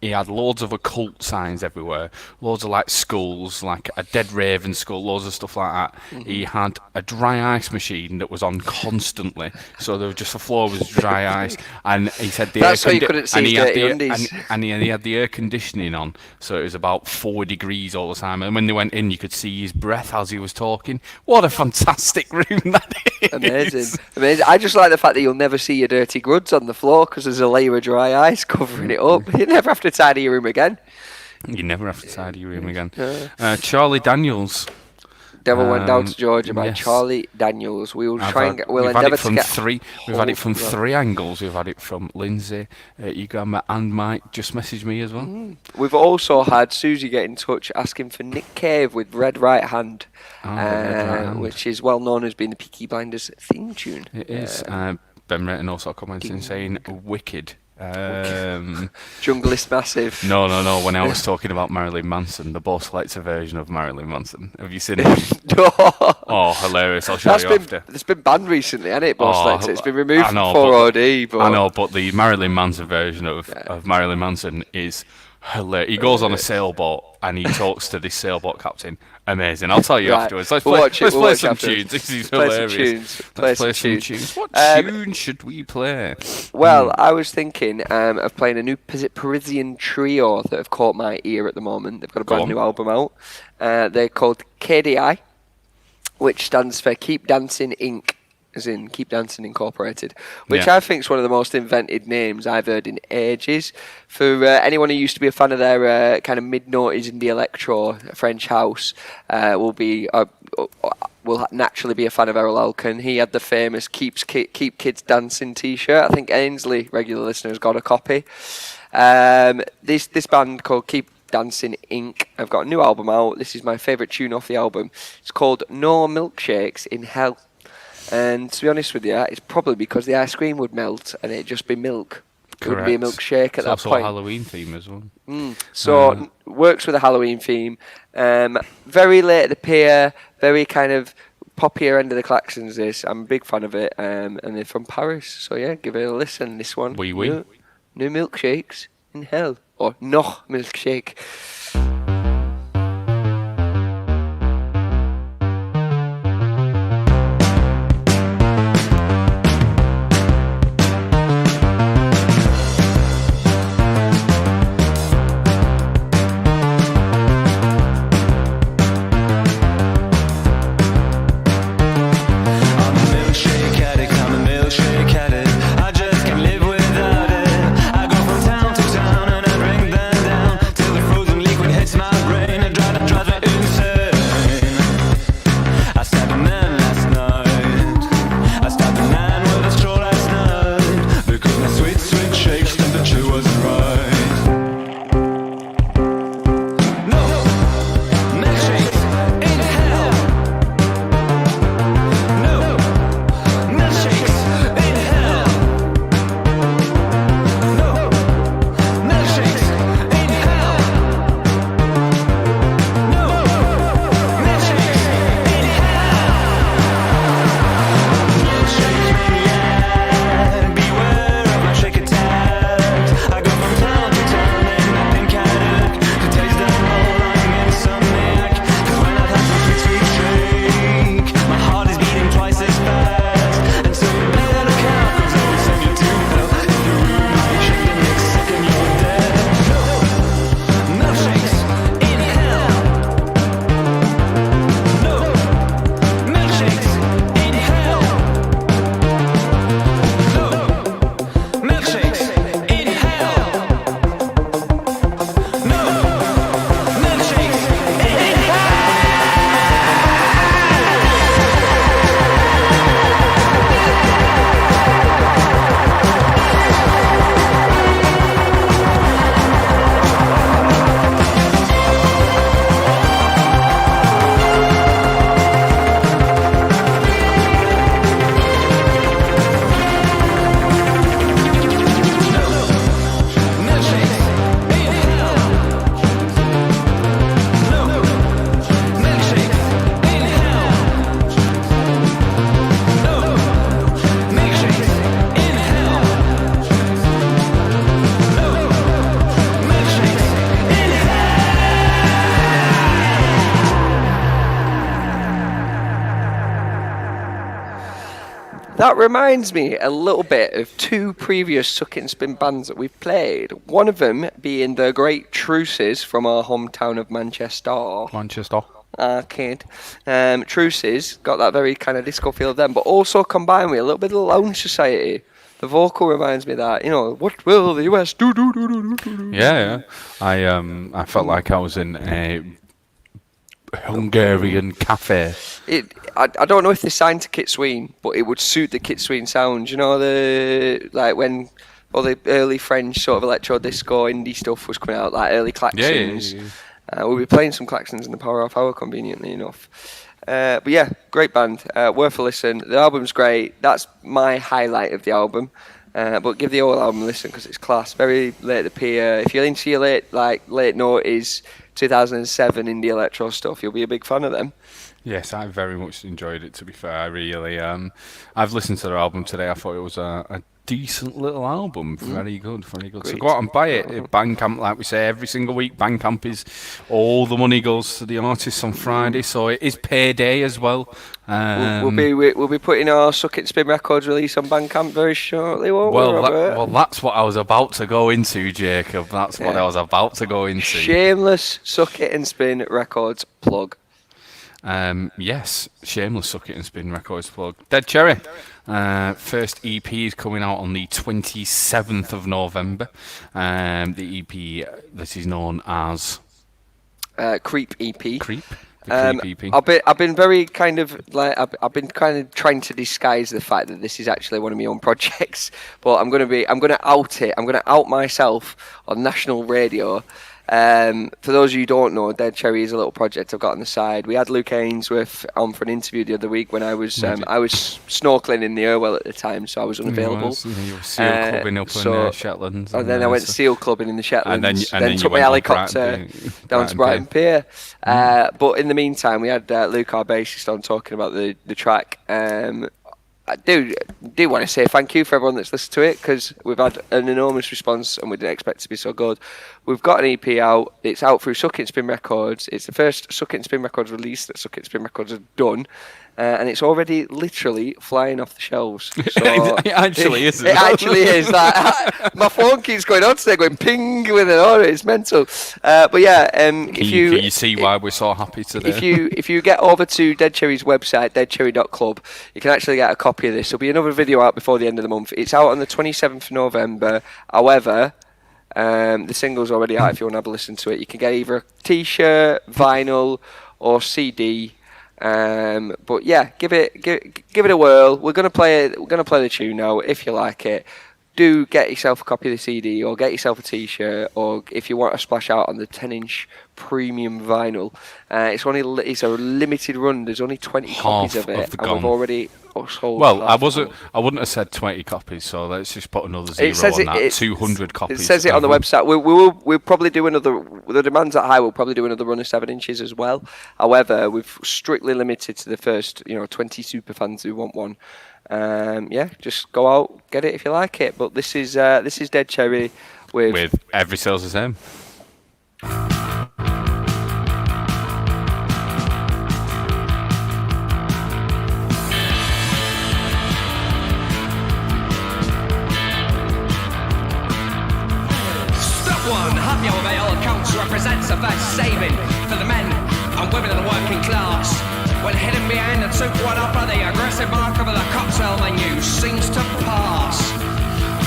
he had loads of occult signs everywhere, loads of like skulls, like a dead raven skull, loads of stuff like that. He had a dry ice machine that was on constantly, so there was just the floor was dry ice, and he said That's why you couldn't see his dirty undies. and he had the air conditioning on, so it was about 4 degrees all the time. And when they went in, you could see his breath as he was talking. What a fantastic room that is! Amazing. I just like the fact that you'll never see your dirty gruds on the floor because there's a layer of dry ice covering it up. You never have to tidy your room again. You never have to tidy your room again. Charlie Daniels. Devil Went Down to Georgia by yes. Charlie Daniels. We will try and get. We'll we've had endeavour it to from get. three. We've had it from three angles. We've had it from Lindsay, Igama, and Mike. Just messaged me as well. We've also had Susie get in touch asking for Nick Cave with Red Right Hand, Red Right Hand. which is well known as being the Peaky Blinders theme tune. It is. Ben Retton also commenting saying "Wicked." Junglist Massive. No. When I was talking about Marilyn Manson, the Bo Selector version of Marilyn Manson. Have you seen it? No. Oh, hilarious! I'll show you after. It's been banned recently, hasn't it, Boss Selector? It's been removed I know, from 4OD. But I know, but the Marilyn Manson version of Marilyn Manson is hilarious. He goes on a sailboat and he talks to this sailboat captain. Amazing. I'll tell you afterwards. Let's play some tunes. This is hilarious. Let's play some tunes. What tune should we play? Well, I was thinking of playing a new Parisian trio that have caught my ear at the moment. They've got a brand new album out. They're called KDI, which stands for Keep Dancing Inc., as in Keep Dancing Incorporated, which I think is one of the most invented names I've heard in ages. For anyone who used to be a fan of their kind of mid-noughties indie electro French house, will naturally be a fan of Errol Elkin. He had the famous Keep Kids Dancing t-shirt. I think Ainsley, regular listeners, got a copy. This band called Keep Dancing Inc. I've got a new album out. This is my favourite tune off the album. It's called No Milkshakes in Hell. And to be honest with you, it's probably because the ice cream would melt and it'd just be milk. It would be a milkshake at that also point. a Halloween theme as well. So works with a Halloween theme. Very late at the pier, very kind of poppier end of the Klaxons. This I'm a big fan of it, and they're from Paris. So yeah, give it a listen. This one, Oui. New Milkshakes in Hell, or Noch Milkshake. Frozen That reminds me a little bit of two previous Suck It and Spin bands that we've played. One of them being the Great Truces from our hometown of Manchester. Arcade. Truces got that very kind of disco feel of them, but also combined with a little bit of Lounge Society. The vocal reminds me of that, what will the US do? Yeah. I felt like I was in a Hungarian cafe. I don't know if they signed to Kit Sween, but it would suit the Kit Sween sound. When all the early French sort of electro disco indie stuff was coming out, like early Klaxons. Yeah. We'll be playing some Klaxons in the Power Off Hour, conveniently enough. But yeah, great band, worth a listen. The album's great. That's my highlight of the album. But give the whole album a listen because it's class. Very late to peer. If you're into your late noughties, 2007 indie electro stuff, you'll be a big fan of them. Yes, I very much enjoyed it. To be fair, I really. I've listened to their album today. I thought it was a decent little album. Very good. Great. So go out and buy it. Bandcamp, like we say every single week, Bandcamp is all the money goes to the artists on Friday. So it is payday as well. We'll be putting our Suck It Spin Records release on Bandcamp very shortly, won't we, Robert? That's what I was about to go into, Jacob. That's what I was about to go into. Shameless Suck It and Spin Records plug. Yes, shameless Suck It and Spin Records plug. Dead Cherry. First EP is coming out on the 27th of November. The EP that is known as Creep EP. Creep. Creep EP. I've been very kind of I've been kind of trying to disguise the fact that this is actually one of my own projects, but I'm gonna out it. I'm gonna out myself on national radio. For those of you who don't know, Dead Cherry is a little project I've got on the side. We had Luke Ainsworth on for an interview the other week when I was snorkeling in the Irwell at the time, so I was unavailable. You were seal clubbing up in the Shetlands. And then I went seal clubbing in the Shetlands. And then took my helicopter down to Brighton Pier. But in the meantime, we had Luke, our bassist, on talking about the track. I do want to say thank you for everyone that's listened to it because we've had an enormous response and we didn't expect it to be so good. We've got an EP out. It's out through Suck It and Spin Records. It's the first Suck It and Spin Records release that Suck It and Spin Records have done. And it's already literally flying off the shelves. So it actually is. It actually is. My phone keeps going on today, going ping with it on. It's mental. But yeah, if you see why we're so happy today. If you get over to Dead Cherry's website, deadcherry.club, you can actually get a copy of this. There'll be another video out before the end of the month. It's out on the 27th of November. However, the single's already out if you want to have a listen to it. You can get either a t-shirt, vinyl, or CD. But yeah, give it a whirl. We're gonna play it. We're gonna play the tune now. If you like it, do get yourself a copy of the CD or get yourself a t-shirt, or if you want to splash out on the 10-inch premium vinyl. It's a limited run. There's only 20 copies of it, and we've already sold. Well, I wouldn't have said 20 copies, so let's just put another zero on that. 200 copies. It says it on the website. We'll probably do another. The demand's that high. We'll probably do another run of 7 inches as well. However, we've strictly limited to the first 20 super fans who want one. Just go out, get it if you like it. But this is Dead Cherry with Every Sale's the Same. Happy hour by all accounts represents a first saving for the men and women of the working class. When hidden behind the 2-1 opera, the aggressive mark of the cocktail menu seems to pass.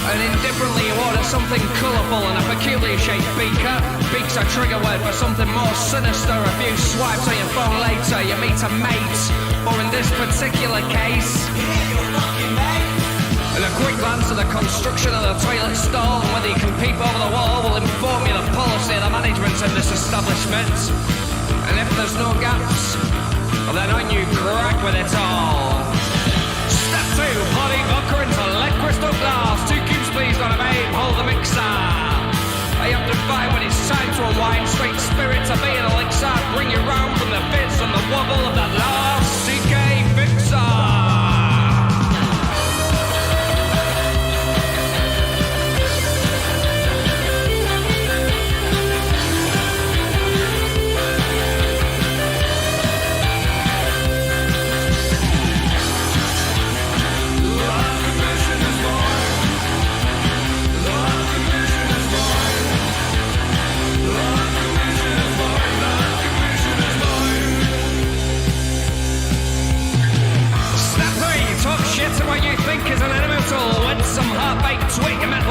And indifferently you order something colourful and a peculiar shaped beaker. Beak's a trigger word for something more sinister. A few swipes on your phone later, you meet a mate. Or in this particular case, and a quick glance at the construction of the toilet stall and whether you can peep over the wall will inform you the policy of the management of this establishment. And if there's no gaps, well, then on you crack with it all. Step 2, hottie vodka into lead crystal glass. 2 cubes please, not a babe, hold the mixer. I have to find when it's time to unwind. Straight spirit to be an elixir. Bring you round from the fizz and the wobble of that last CK fixer.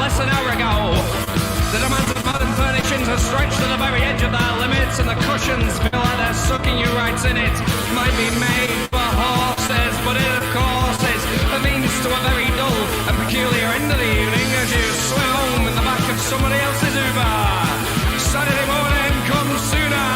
less an hour ago. The demands of modern furnishings are stretched to the very edge of their limits, and the cushions feel like they're sucking you right in it. Might be made for horses, but it of course is a means to a very dull and peculiar end of the evening as you swim home in the back of somebody else's Uber. Saturday morning comes sooner.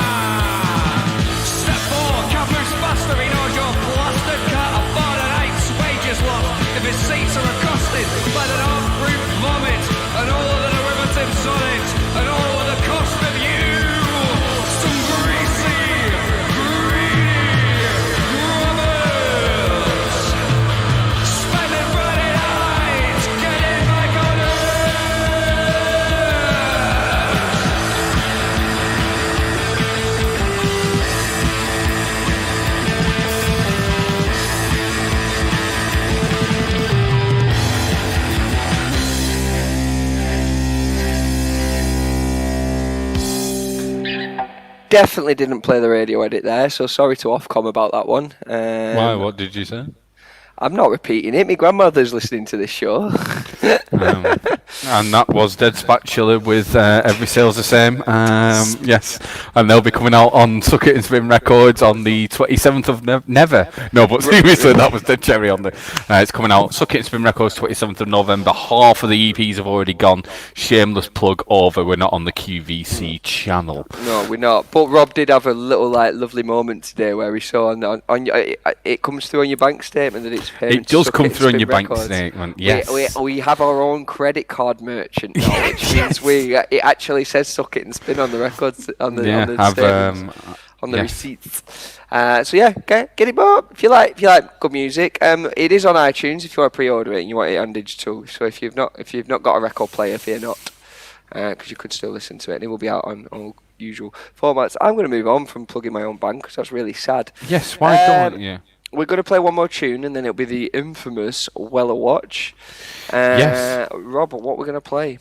Step 4, cab moves faster, he knows your plastered cat aboard a night's wages lost. If his seats are accosted by the half-proof vomit and all of the derivatives on it, and all of the cost of you, some greasy, greedy grubbers. Spending Friday nights getting back on earth. Definitely didn't play the radio edit there, so sorry to Ofcom about that one. Why? What did you say? I'm not repeating it. My grandmother's listening to this show. And that was Dead Spatula with Every Sale's the Same. Yes, and they'll be coming out on Suck It and Spin Records on the 27th of Never. No, but seriously, that was Dead Cherry on the. It's coming out. Suck It and Spin Records 27th of November. Half of the EPs have already gone. Shameless plug over. We're not on the QVC channel. No, we're not. But Rob did have a little lovely moment today where he saw on it comes through on your bank statement that it's payment. It does Suck come It and through on Spin your bank Records. statement. Yes. We have our own credit card merchant now, which means it actually says Suck It and Spin on the records on the statements, on the receipts. So yeah, get it up if you like good music. It is on iTunes if you want to pre-order it and you want it on digital. So if you've not got a record player, fear not, because you could still listen to it, and it will be out on all usual formats. I'm going to move on from plugging my own band because that's really sad. Yes, why don't you? We're going to play one more tune, and then it'll be the infamous Weller Watch. Yes. Rob, what we're going to play?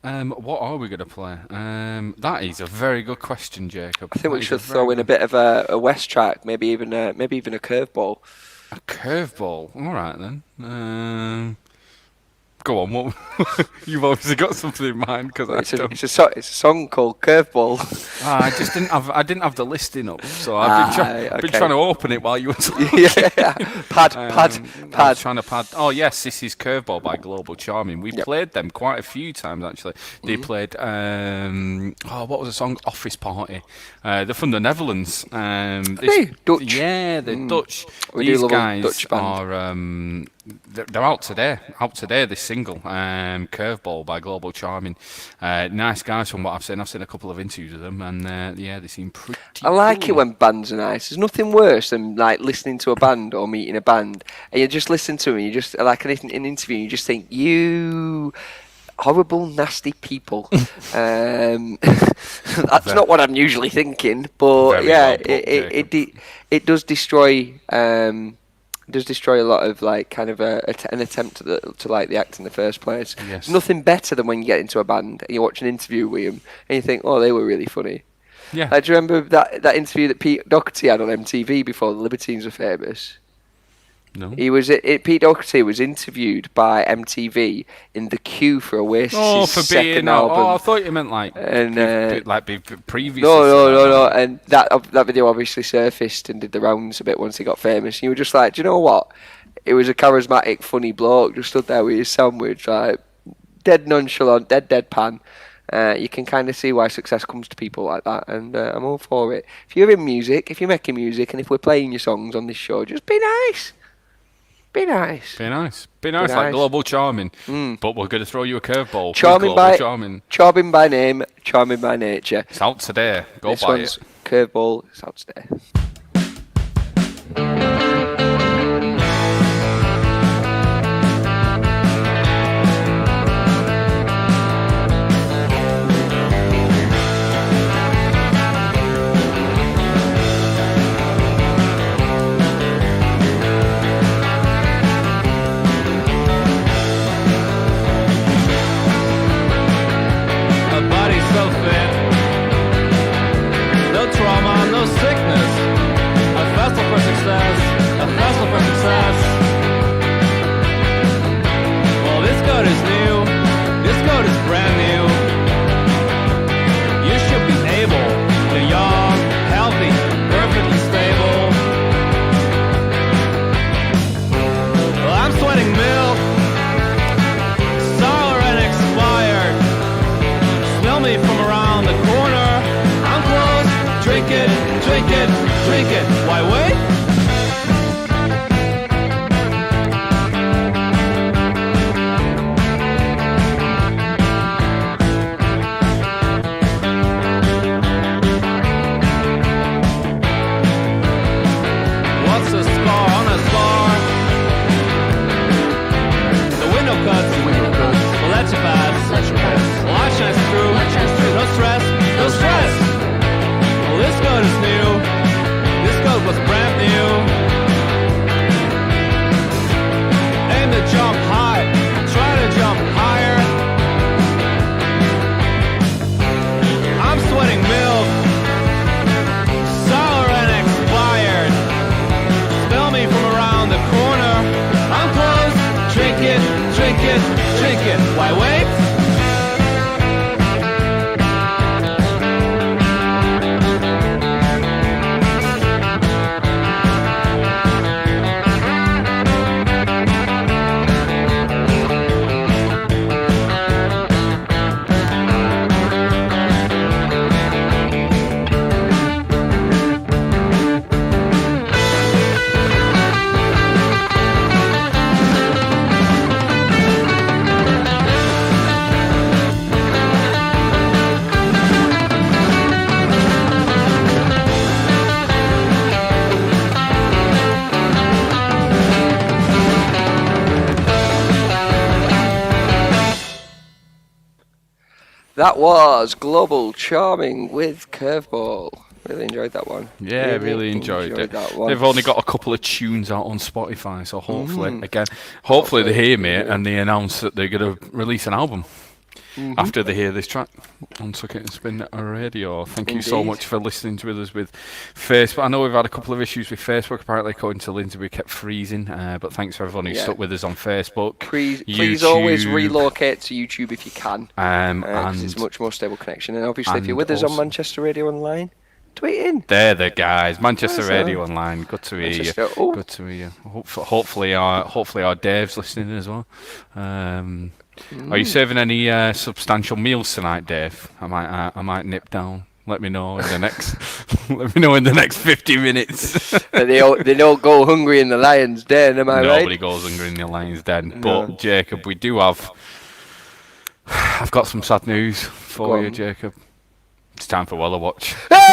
What are we going to play? That is a very good question, Jacob. I think we should throw in a bit of a West track, maybe even a curveball. A curveball. All right then. Go on. What? You've obviously got something in mind because It's a song called Curveball. I just didn't have the listing up, so I've been trying to open it while you were talking. Yeah. Pad. I was trying to pad. Oh yes, this is Curveball by Global Charming. We played them quite a few times actually. They played what was the song? Office Party. They're from the Netherlands. Dutch. Yeah, they're Dutch. These guys Dutch band. are they're out today. This single, Curveball by Global Charming. Nice guys from what I've seen. I've seen a couple of interviews with them, and they seem pretty. I like cool. it when bands are nice. There's nothing worse than like listening to a band or meeting a band, and you just listen to them. You just like an interview. You just think you horrible, nasty people. That's not what I'm usually thinking, but it does destroy. Does destroy a lot of like kind of an attempt to like the act in the first place. Yes. There's nothing better than when you get into a band and you watch an interview with them and you think, oh, they were really funny. Yeah. Do you remember that interview that Pete Doherty had on MTV before the Libertines were famous? No. Pete Doherty was interviewed by MTV in the queue for Oasis' for second being album. Oh, I thought you meant like previously. No. And that video obviously surfaced and did the rounds a bit once he got famous. And you were just like, do you know what? It was a charismatic, funny bloke just stood there with his sandwich, like dead nonchalant, deadpan. You can kind of see why success comes to people like that, and I'm all for it. If you're in music, if you're making music, and if we're playing your songs on this show, just be nice. Be nice. Like Global Charming. But we're going to throw you a curveball. Charming by name, charming by nature. It's out today. Go this buy one's it. Curveball. It's out today. No trauma, no sickness. A festival for success. sweating milk, sour and expired. Smell me from around the corner. I'm close. Drink it, drink it, drink it. Why wait? What's a scar on a scar? The window cuts. Well, that's your pass. Well, I shines through. No stress. No stress. Well, this coat is new. This coat was brand new. Aim to jump high. Try to jump higher. I'm sweating milk. Sour and expired. Smell me from around the corner. I'm close. Drink it, drink it, drink it. Why wait? That was Global Charming with Curveball. Really enjoyed that one. Yeah, really enjoyed it. That one. They've only got a couple of tunes out on Spotify, so hopefully they hear me and they announce that they're going to release an album after they hear this track on Suck It and Spin Radio. Thank you so much for listening to us with Facebook. I know we've had a couple of issues with Facebook. Apparently, according to Lindsay, we kept freezing. But thanks for everyone who stuck with us on Facebook. Please always relocate to YouTube if you can. And it's a much more stable connection. And obviously, if you're with us on Manchester Radio Online, tweet in. They're the guys. Manchester Radio Online. Good to hear you. Oh. Good to hear you. Hopefully our Dave's listening as well. Are you serving any substantial meals tonight, Dave? I might nip down. Let me know in the next. Let me know in the next 50 minutes. They don't go hungry in the lion's den, am I right? Nobody goes hungry in the lion's den. But Jacob, we do have. I've got some sad news for you, Jacob. It's time for Weller Watch. Favourite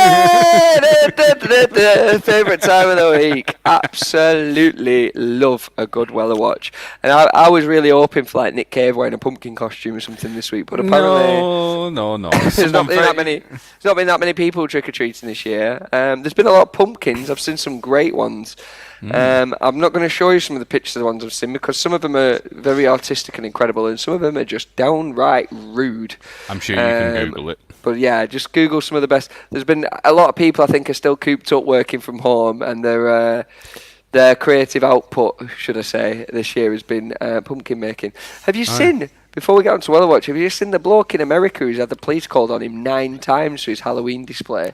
time of the week. Absolutely love a good Weller Watch. And I was really hoping for like Nick Cave wearing a pumpkin costume or something this week, but apparently no. there's not been that many people trick or treating this year. There's been a lot of pumpkins. I've seen some great ones. I'm not going to show you some of the pictures of the ones I've seen because some of them are very artistic and incredible, and some of them are just downright rude. I'm sure you can Google it. But yeah, just Google some of the best. There's been a lot of people I think are still cooped up working from home, and their creative output, should I say, this year has been pumpkin making. Have you seen? Before we get on to Weller Watch, have you seen the bloke in America who's had the police called on him 9 times for his Halloween display?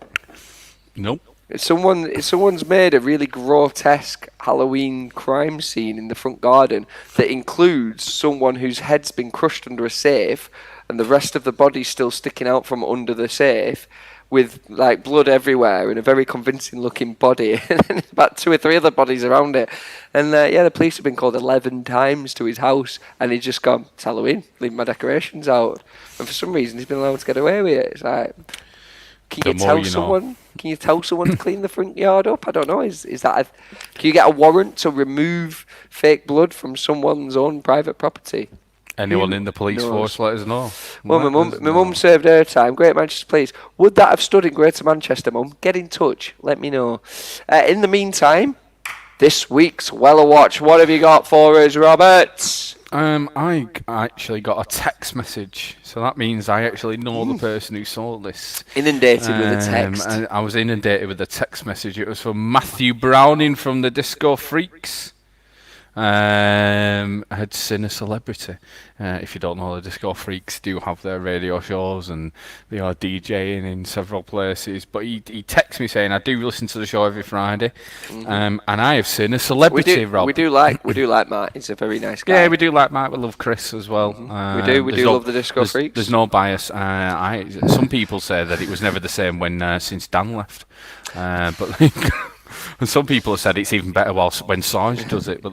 Nope. Someone's made a really grotesque Halloween crime scene in the front garden that includes someone whose head's been crushed under a safe and the rest of the body's still sticking out from under the safe with like blood everywhere in a very convincing looking body and then about 2 or 3 other bodies around it. And the police have been called 11 times to his house and he's just gone, it's Halloween, leave my decorations out. And for some reason he's been allowed to get away with it. It's like, Can you tell someone to clean the front yard up? I don't know. Is that can you get a warrant to remove fake blood from someone's own private property? Anyone in the police force, let us know. Well, my mum served her time. Great Manchester Police. Would that have stood in Greater Manchester, Mum? Get in touch. Let me know. In the meantime, this week's Weller Watch. What have you got for us, Robert? I actually got a text message, so that means I actually know the person who saw this. Inundated with a text. And I was inundated with a text message. It was from Matthew Browning from the Disco Freaks. had seen a celebrity. If you don't know, the Disco Freaks do have their radio shows and they are DJing in several places. But he texts me saying, I do listen to the show every Friday, and I have seen a celebrity, Rob. We do like Matt. He's a very nice guy. Yeah, we do like Matt. We love Chris as well. We do love the Disco Freaks. There's no bias. Some people say that it was never the same since Dan left. But and some people have said it's even better when Sarge does it. But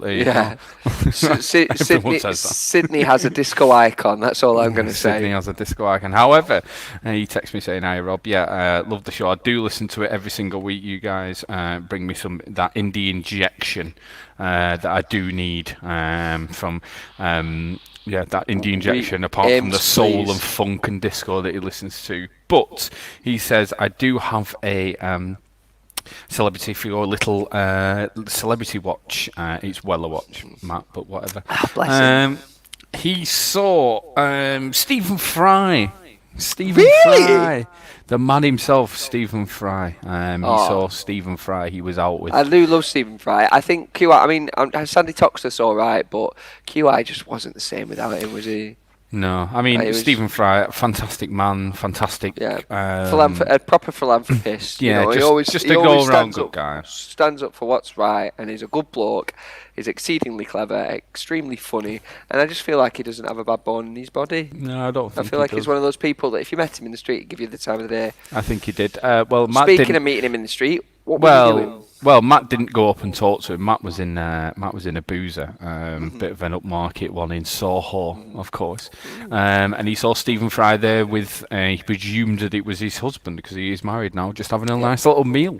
Sydney has a disco icon. That's all I'm going to say. Sydney has a disco icon. However, he texts me saying, "Hi Rob, love the show. I do listen to it every single week. You guys bring me that indie injection that I do need from." That indie injection, apart from the soul and funk and disco that he listens to. But he says, I do have a celebrity for your little celebrity watch. It's well a watch, Matt, but whatever. Bless him. He saw Stephen Fry. Really? The man himself, Stephen Fry. He saw Stephen Fry. He was out with. I do love Stephen Fry. I think QI. I mean, Sandy Toxter's all right, but QI just wasn't the same without him, was he? No, I mean Stephen Fry, fantastic man, fantastic. Yeah, a proper philanthropist. Yeah, he always a go-around good guy. Stands up for what's right, and he's a good bloke. He's exceedingly clever, extremely funny, and I just feel like he doesn't have a bad bone in his body. No, I don't think I feel like he's one of those people that if you met him in the street, he'd give you the time of the day. I think he did. Matt Speaking of meeting him in the street, what were you doing? Well, Matt didn't go up and talk to him. Matt was in a boozer, bit of an upmarket one in Soho, of course. And he saw Stephen Fry there with. He presumed that it was his husband because he is married now, just having a nice little meal.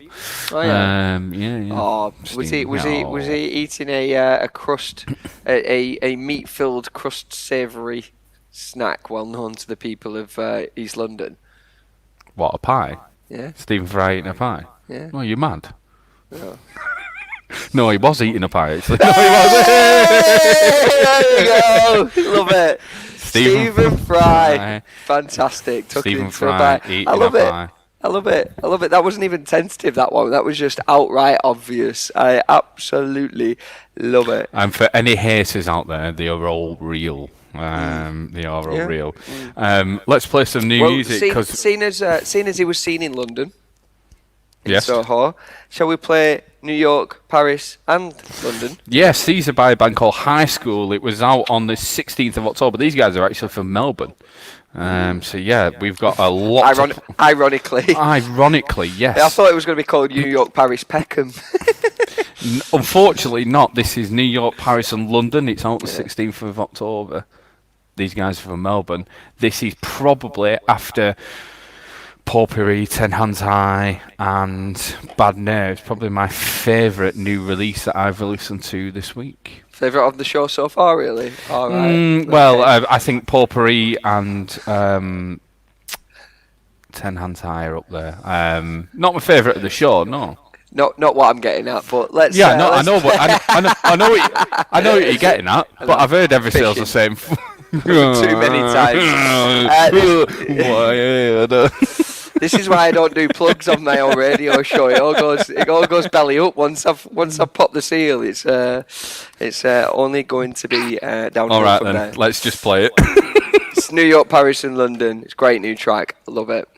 Oh yeah. Yeah. Was he eating a crust, a meat-filled crust savoury snack, well known to the people of East London? What, a pie? Yeah. Stephen Fry eating a pie? Yeah. Oh, you're mad. No. No, he was eating a pie, actually. No, he wasn't. There you go. Love it. Stephen Fry. Fantastic. Stephen Fry eating a pie. I love it. That wasn't even tentative, that one. That was just outright obvious. I absolutely love it. And for any haters out there, they are all real. They are all real. Let's play some new music. Seeing as he was seen in London, yes. Soho, shall we play New York, Paris and London? Yes, these are by a band called High School. It was out on the 16th of October. These guys are actually from Melbourne. So yeah, we've got a lot. Ironically, yes. I thought it was going to be called New York, Paris, Peckham. Unfortunately, not. This is New York, Paris, and London. It's out the 16th of October. These guys are from Melbourne. This is probably after Potpourri, 10 Hands High, and Bad Nerves. Probably my favourite new release that I've listened to this week. Favourite of the show so far, really? All right. Well, I think Potpourri and 10 Hands High are up there. Not my favourite of the show, no. Not what I'm getting at, but let's. Yeah, no, I know what you're getting at, but I've heard every sales the same. Too many times. This is why I don't do plugs on my own radio show. It all goes belly up once I've popped the seal. It's only going to be downhill all right, from then. there. Let's just play it. It's New York, Paris, and London. It's a great new track. I love it.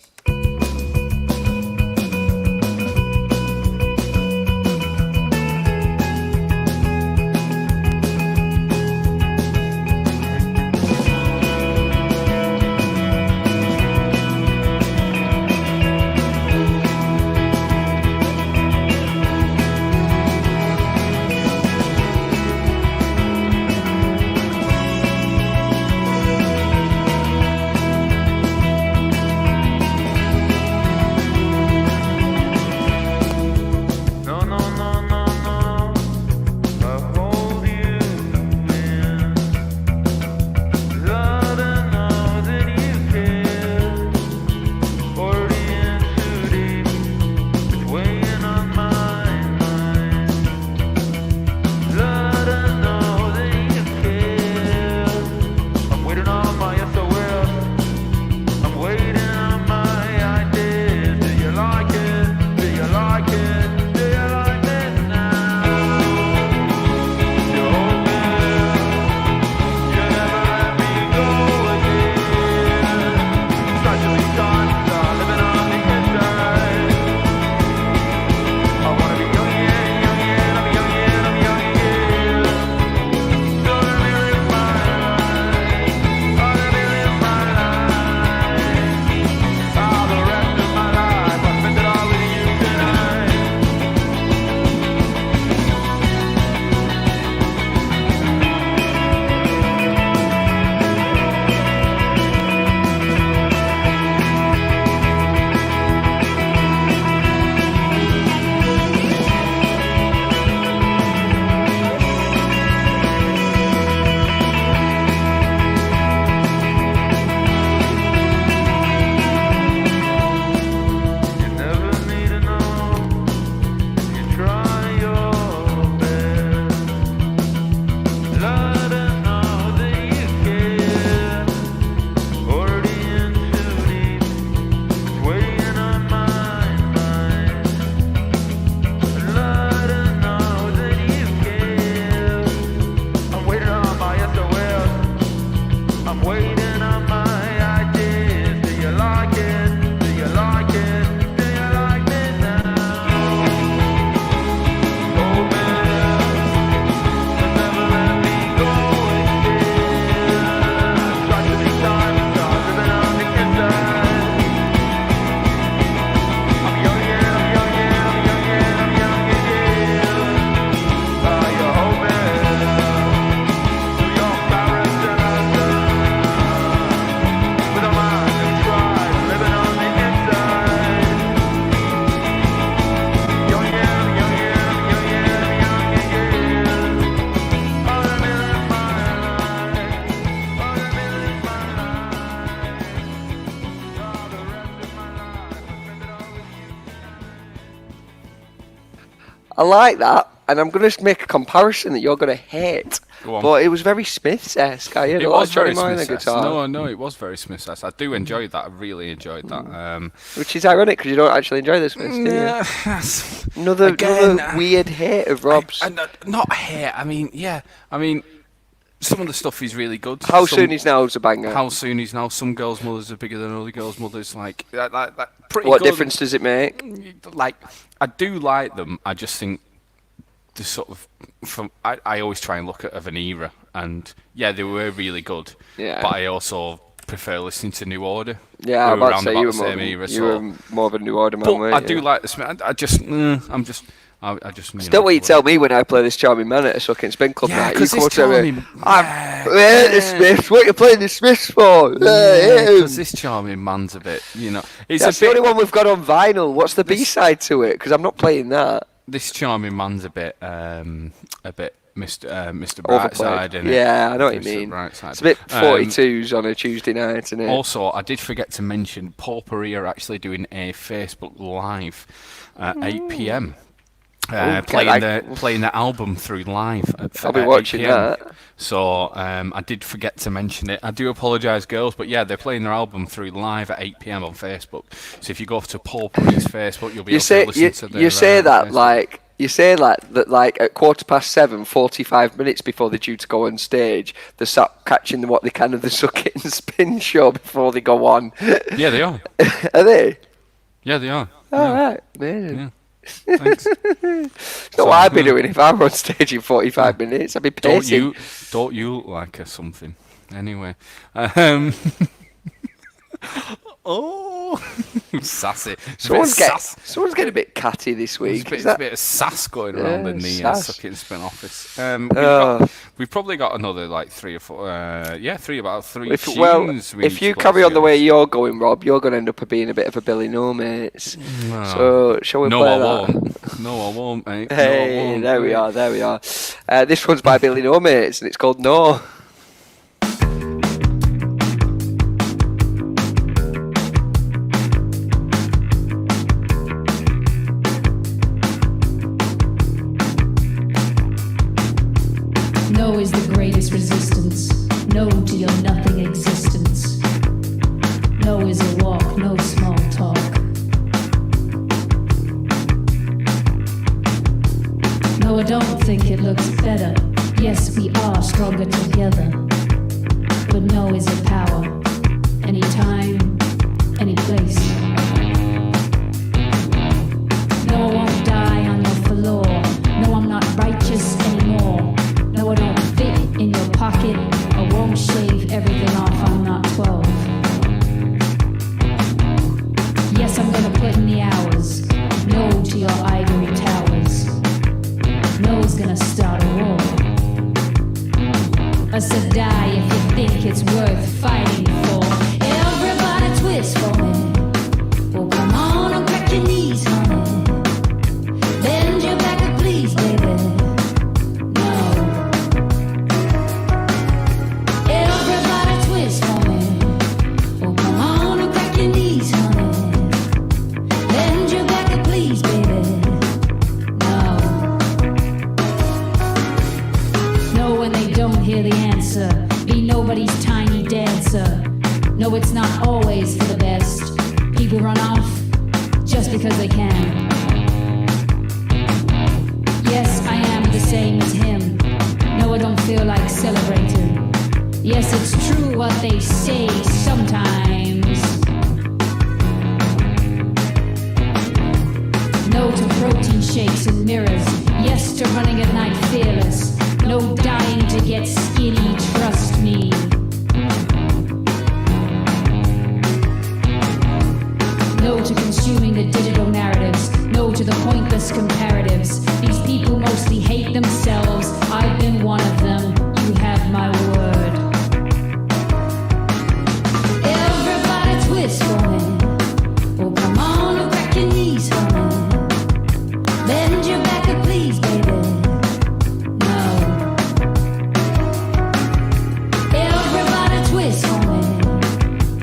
I like that, and I'm going to make a comparison that you're going to hate. Go on. But it was very Smiths-esque. I heard It a lot was of Johnny very Marr on the Smiths. guitar. No, it was very Smiths. I do enjoy that. I really enjoyed that. Which is ironic because you don't actually enjoy the Smiths, do you? Yeah, Another weird hate of Rob's. Not hate. I mean, some of the stuff is really good. How Soon Is Now is a banger. How Soon Is Now. Some girls' mothers are bigger than other girls' mothers. Like that pretty What good. difference does it make? Like, I do like them. I just think the sort of I always try and look at of an era, and yeah, they were really good. Yeah. But I also prefer listening to New Order. Yeah, who I'm were about to around say about you were the more, same era, you were more of a New Order man, But weren't I you? do like the Smiths. I just Still what you tell me when I play this Charming Man at a fucking spin club Yeah, night. 'cause You this come up to me, Charming- I'm the Smiths. What you playing the Smiths for? because this Charming Man's a bit, it's That's a the bit. only one we've got on vinyl. What's the B-side to it? Because I'm not playing that. This Charming Man's a bit Mr. Overplayed. Brightside, innit? Yeah, I know what you Mr. mean. Brightside. It's a bit 42s on a Tuesday night, isn't it? Also, I did forget to mention Potpourri are actually doing a Facebook Live at 8 p.m. Playing the album through live. I'll be at watching 8 p.m. that. So I did forget to mention it. I do apologise, girls, but yeah, they're playing their album through live at 8 p.m. on Facebook. So if you go to Potpourri's Facebook, you'll be able to listen to their You say that Facebook. like you say that at 7:15, 45 minutes before they're due to go on stage, they're sat catching what they can of the Suck It and Spin show before they go on. Yeah, they are. Are they? Yeah, they are. All right, amazing. Yeah. Thanks. It's not what I'd be doing if I were on stage in 45 minutes. I'd be pacing. Don't you look like something? Anyway. Oh, sassy. Someone's getting a bit catty this week. There's a bit of sass going around in the sass. Suck It and Spin office. We've probably got another like 3 or 4. About 3 tunes. If you carry on the way you're going, Rob, you're going to end up being a bit of a Billy No, mates. No. So shall we play that? No, I won't, mate. Hey, no, I won't, there we are, there we are. This one's by Billy No, mates, and it's called No. No is the greatest resistance. No to your nothing existence. No is a walk, no small talk. No, I don't think it looks better. Yes, we are stronger together. But no is a power. Any time, any place. No, I won't die on your floor. No, I'm not righteous anymore. No, I don't fit in your pocket. I won't shave everything off. I'm not 12. Yes, I'm gonna put in the hours. No to your ivory towers. No's gonna start a war. I said die if you think it's worth fighting for. Everybody twist for me. Well, come on and crack your knees, honey. Bend your back and please, baby. No. Everybody twist for me. Well, come on and crack your knees, honey. Bend your back and please, baby. No. No, when they don't hear the answer. Be nobody's tiny dancer. No, it's not always for the best. People run off just because they can. Yes, I am the same as him. No, I don't feel like celebrating. Yes, it's true what they say sometimes. No to protein shakes and mirrors. Yes to running at night fearless. No dying to get skinny, trust me. No to consuming the digital narratives. No to the pointless comparatives. These people mostly hate themselves. I've been one of them. You have my word. Everybody twist for me. Oh, come on and crack your knees for me. Bend your back and please, baby. No. Everybody twist for me.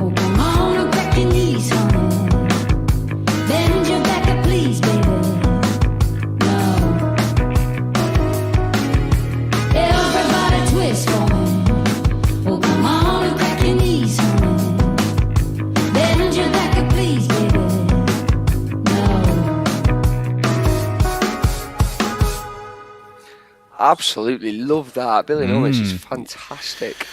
Oh, come on and crack your knees for me. Bend your back and please, baby. No. absolutely love that. Billy Nomates is fantastic.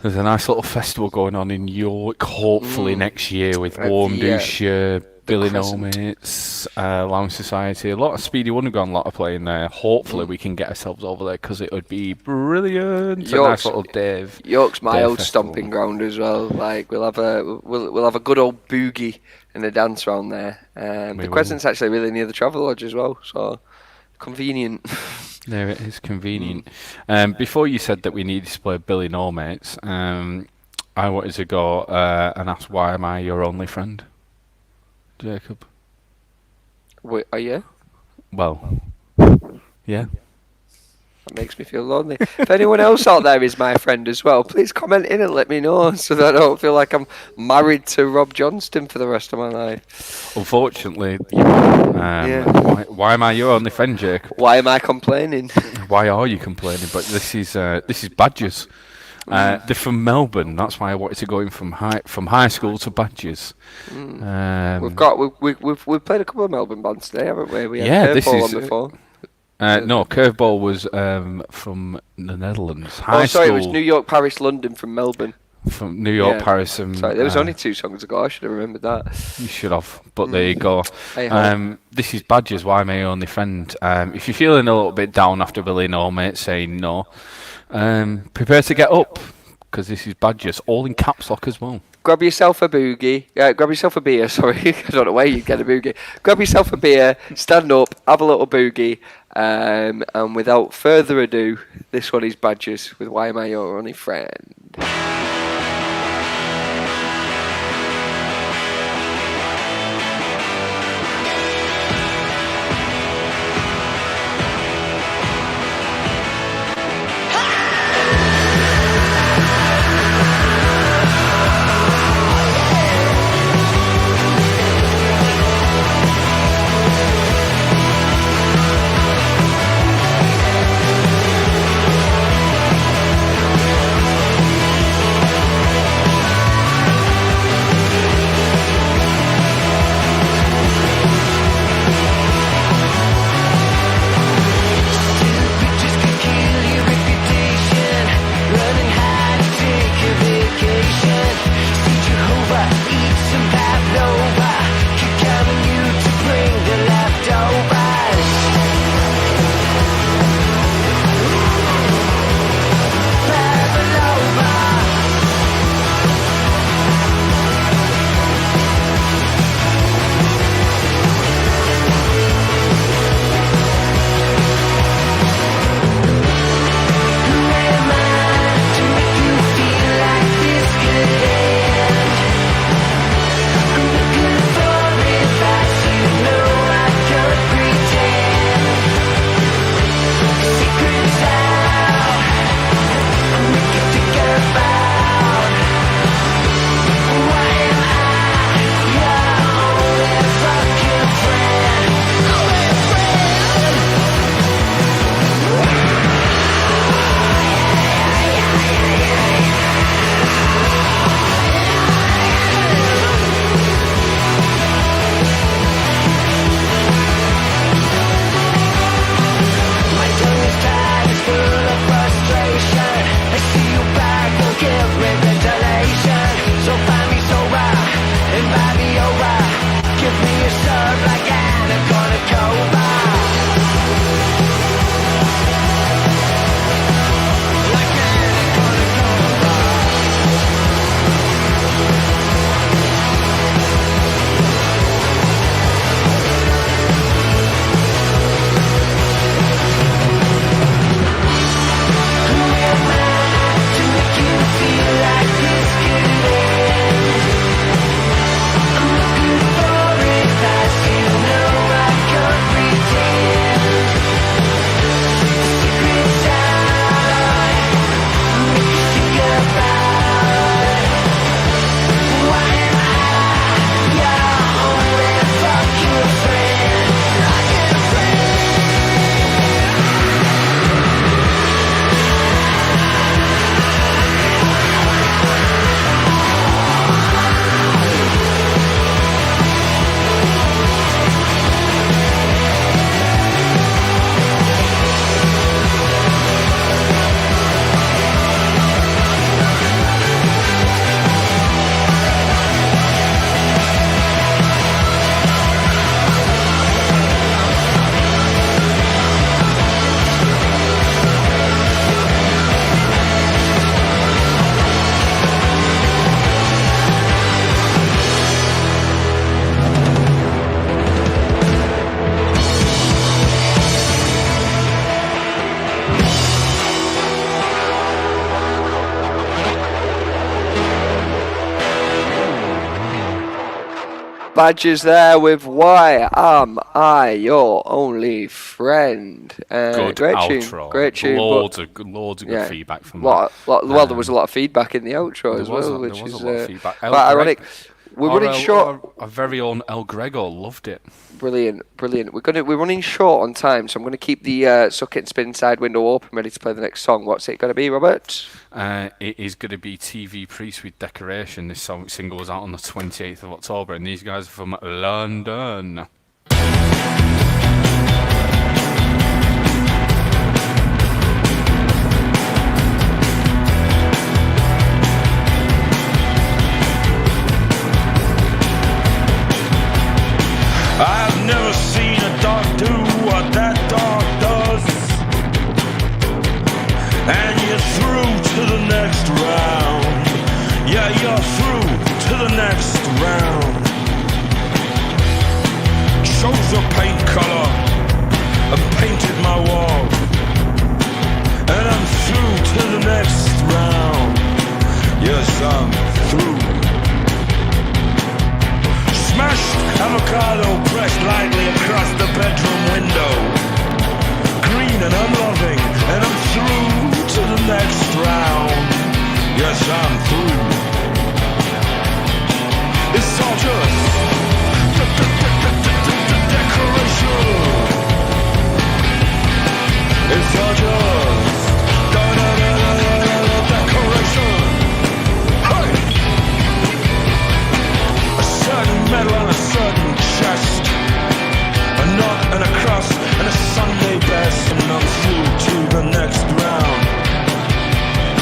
There's a nice little festival going on in York, hopefully next year, with Warm Douche, Billy Nomates, Lounge Society, a lot of Speedy Wonderground, a lot of playing there. Hopefully we can get ourselves over there because it would be brilliant. A nice little Dave. York's my old festival. stomping ground as well. Like we'll have a good old boogie and a dance round there. The Crescent's actually really near the Travelodge as well, so convenient. There it is, convenient. Before you said that we needed to play Billy Nomates, I wanted to go and ask, why am I your only friend, Jacob? Wait, are you? Well, yeah. That makes me feel lonely. If anyone else out there is my friend as well, please comment in and let me know so that I don't feel like I'm married to Rob Johnston for the rest of my life. Unfortunately, why am I your only friend, Jacob? Why am I complaining? Why are you complaining? But this is Badgers. They're from Melbourne. That's why I wanted to go in from high school to Badgers. We've played a couple of Melbourne bands today, haven't we? We had Curveball on before. No, Curveball was from the Netherlands. It was New York, Paris, London from Melbourne. From New York, Paris, and... Sorry, there was only 2 songs ago. I should have remembered that. You should have, but there you go. This is Badgers, Why My Only Friend. If you're feeling a little bit down after Billy Nomates saying no, prepare to get up, because this is Badgers, all in caps lock as well. Grab yourself a boogie. Grab yourself a beer, sorry. I don't know where you'd get a boogie. Grab yourself a beer, stand up, have a little boogie, and without further ado, this one is Badgers with Why Am I Your Only Friend? Badgers there with Why Am I Your Only Friend? Good Great outro. tune. Great tune. Loads of good feedback from that. Well, there was a lot of feedback in the outro as well, There which was is a lot of feedback. quite ironic. We're running short. Our very own El Grego loved it. Brilliant. We're running short on time, so I'm gonna keep the Suck It and Spin side window open, ready to play the next song. What's it gonna be, Robert? It is going to be TV Priest with Decoration. This single was out on the 28th of October, and these guys are from London. I've never seen a dog do what that dog does. And you're through to the next round. Yeah, you're through to the next round. Chose a paint color and painted my wall. And I'm through to the next round. Yes, I'm through. Smashed avocado pressed lightly across the bedroom window. Green and unloving, and I'm through to the next round. Yes, I'm through. It's all just decoration. It's all just decoration. Hey! A certain medal on a certain chest, a knot and a cross and a Sunday best, and I'm through to the next round.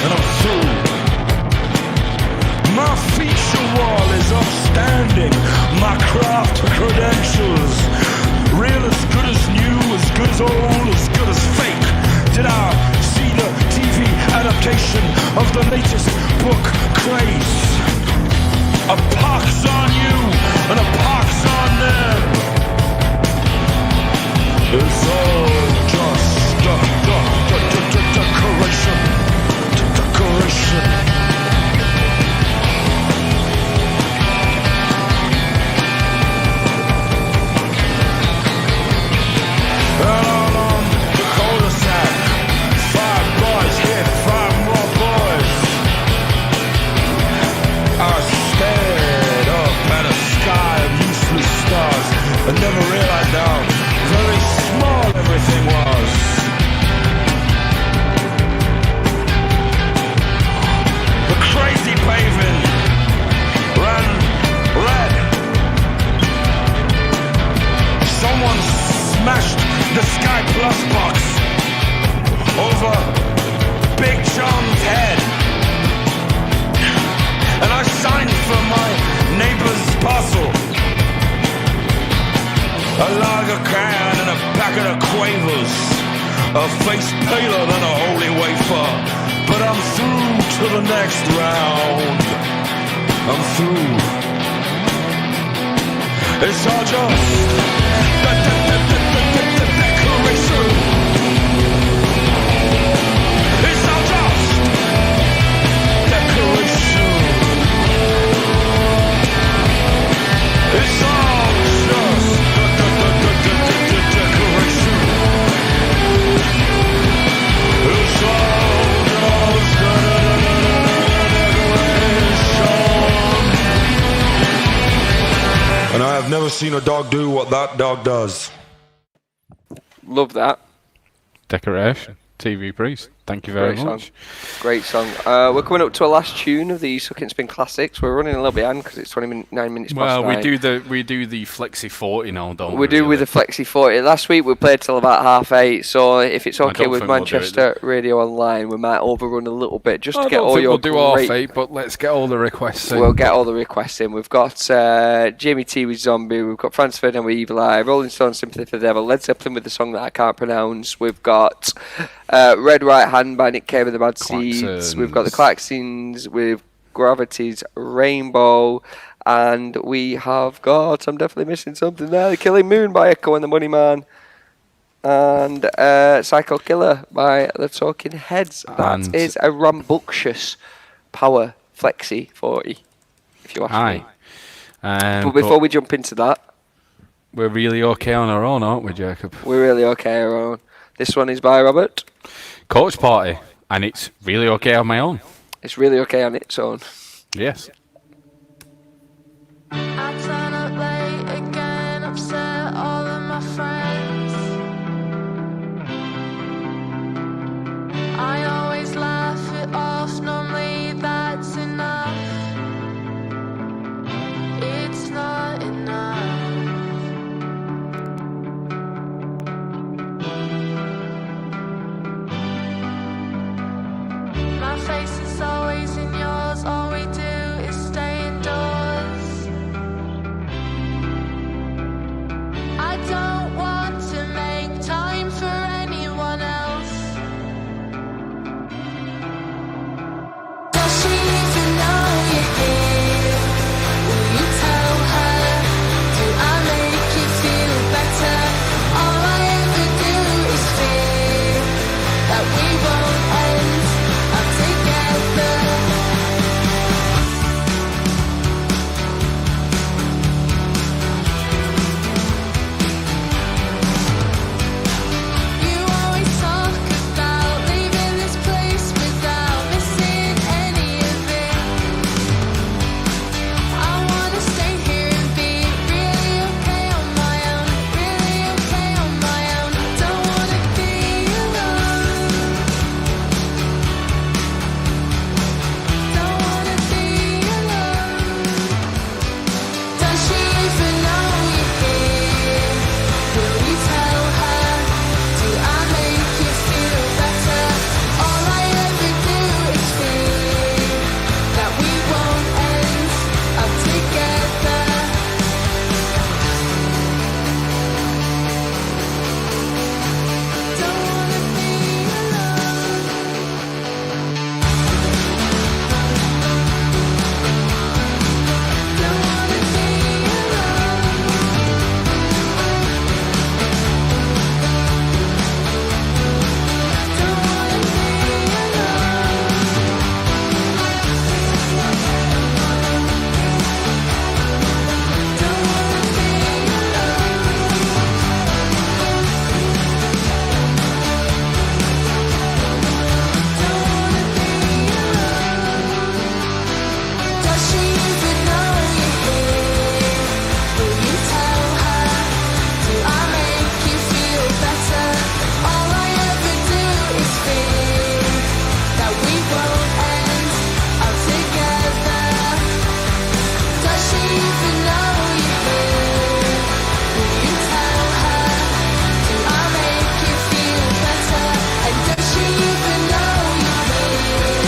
And I'm through. My feature wall is upstanding. My craft credentials, real as good as new, as good as old, as good as fake. Did I see the TV adaptation of the latest book craze? A pox on you and a pox on them. It's all just decoration. Decoration. Out on the cul-de-sac, 5 boys hit 5 more boys. I stared up at a sky of useless stars and never realized how very small everything was. The crazy paving ran red. Someone smashed the Sky Plus box over Big John's head. And I signed for my neighbor's parcel. A lager can and a packet of Quavers. A face paler than a holy wafer. But I'm through to the next round. I'm through. It's all just decoration. It's all just decoration. It's all just decoration. It's all just decoration. And I have never seen a dog do what that dog does. Love that. Decoration. TV Priest. Thank you very much. Great song. We're coming up to a last tune of the Suck It and Spin Classics. We're running a little behind because it's 29 minutes past Well, 9. we do the Flexi 40 now, don't we? We do with the Flexi 40. Last week we played till about 8:30, so if it's okay with Manchester Radio Online, we might overrun a little bit just to get all your we'll do half-8, but let's get all the requests in. We'll get all the requests in. We've got Jamie T with Zombie, we've got Francis Ferdinand with Evil Eye, Rolling Stones Sympathy for the Devil, Led Zeppelin with the song that I can't pronounce, we've got Red Right Hand by Nick Cave and the Bad Seeds, we've got the Klaxons with Gravity's Rainbow, and we have got, I'm definitely missing something there, The Killing Moon by Echo and the Money Man, and Psycho Killer by the Talking Heads. That is a rambunctious power Flexi 40, if you ask me. But before we jump into that, we're really okay on our own, aren't we, Jacob? we're really okay on our own. This one is by Robert. Coach Party, and it's really okay on my own. It's really okay on its own. Yes. I turn up late again, upset all of my friends. I always laugh it off, normally that's enough. It's not enough. My face is always in yours, all we do is stay indoors. I don't want to make time for anyone else. Does she even know you're here? Will you tell her? Do I make you feel better? All I ever do is fear that we won't end up together. You always talk about leaving this place without missing any of it. I wanna stay here and be really okay on my own, really okay on my own. Don't wanna be alone. Don't wanna be alone. Does she even know you're here? Will you tell her? Do I make you feel better? All I ever do is fear that we won't end up together. Don't wanna be alone. Don't wanna be alone. Don't wanna Does she even know you're here? Will you tell her? Do I make you feel better? All I ever do is fear that we won't end up together. Does she even know you're here? Will you tell her? Do I make you feel better? And does she even know you're here?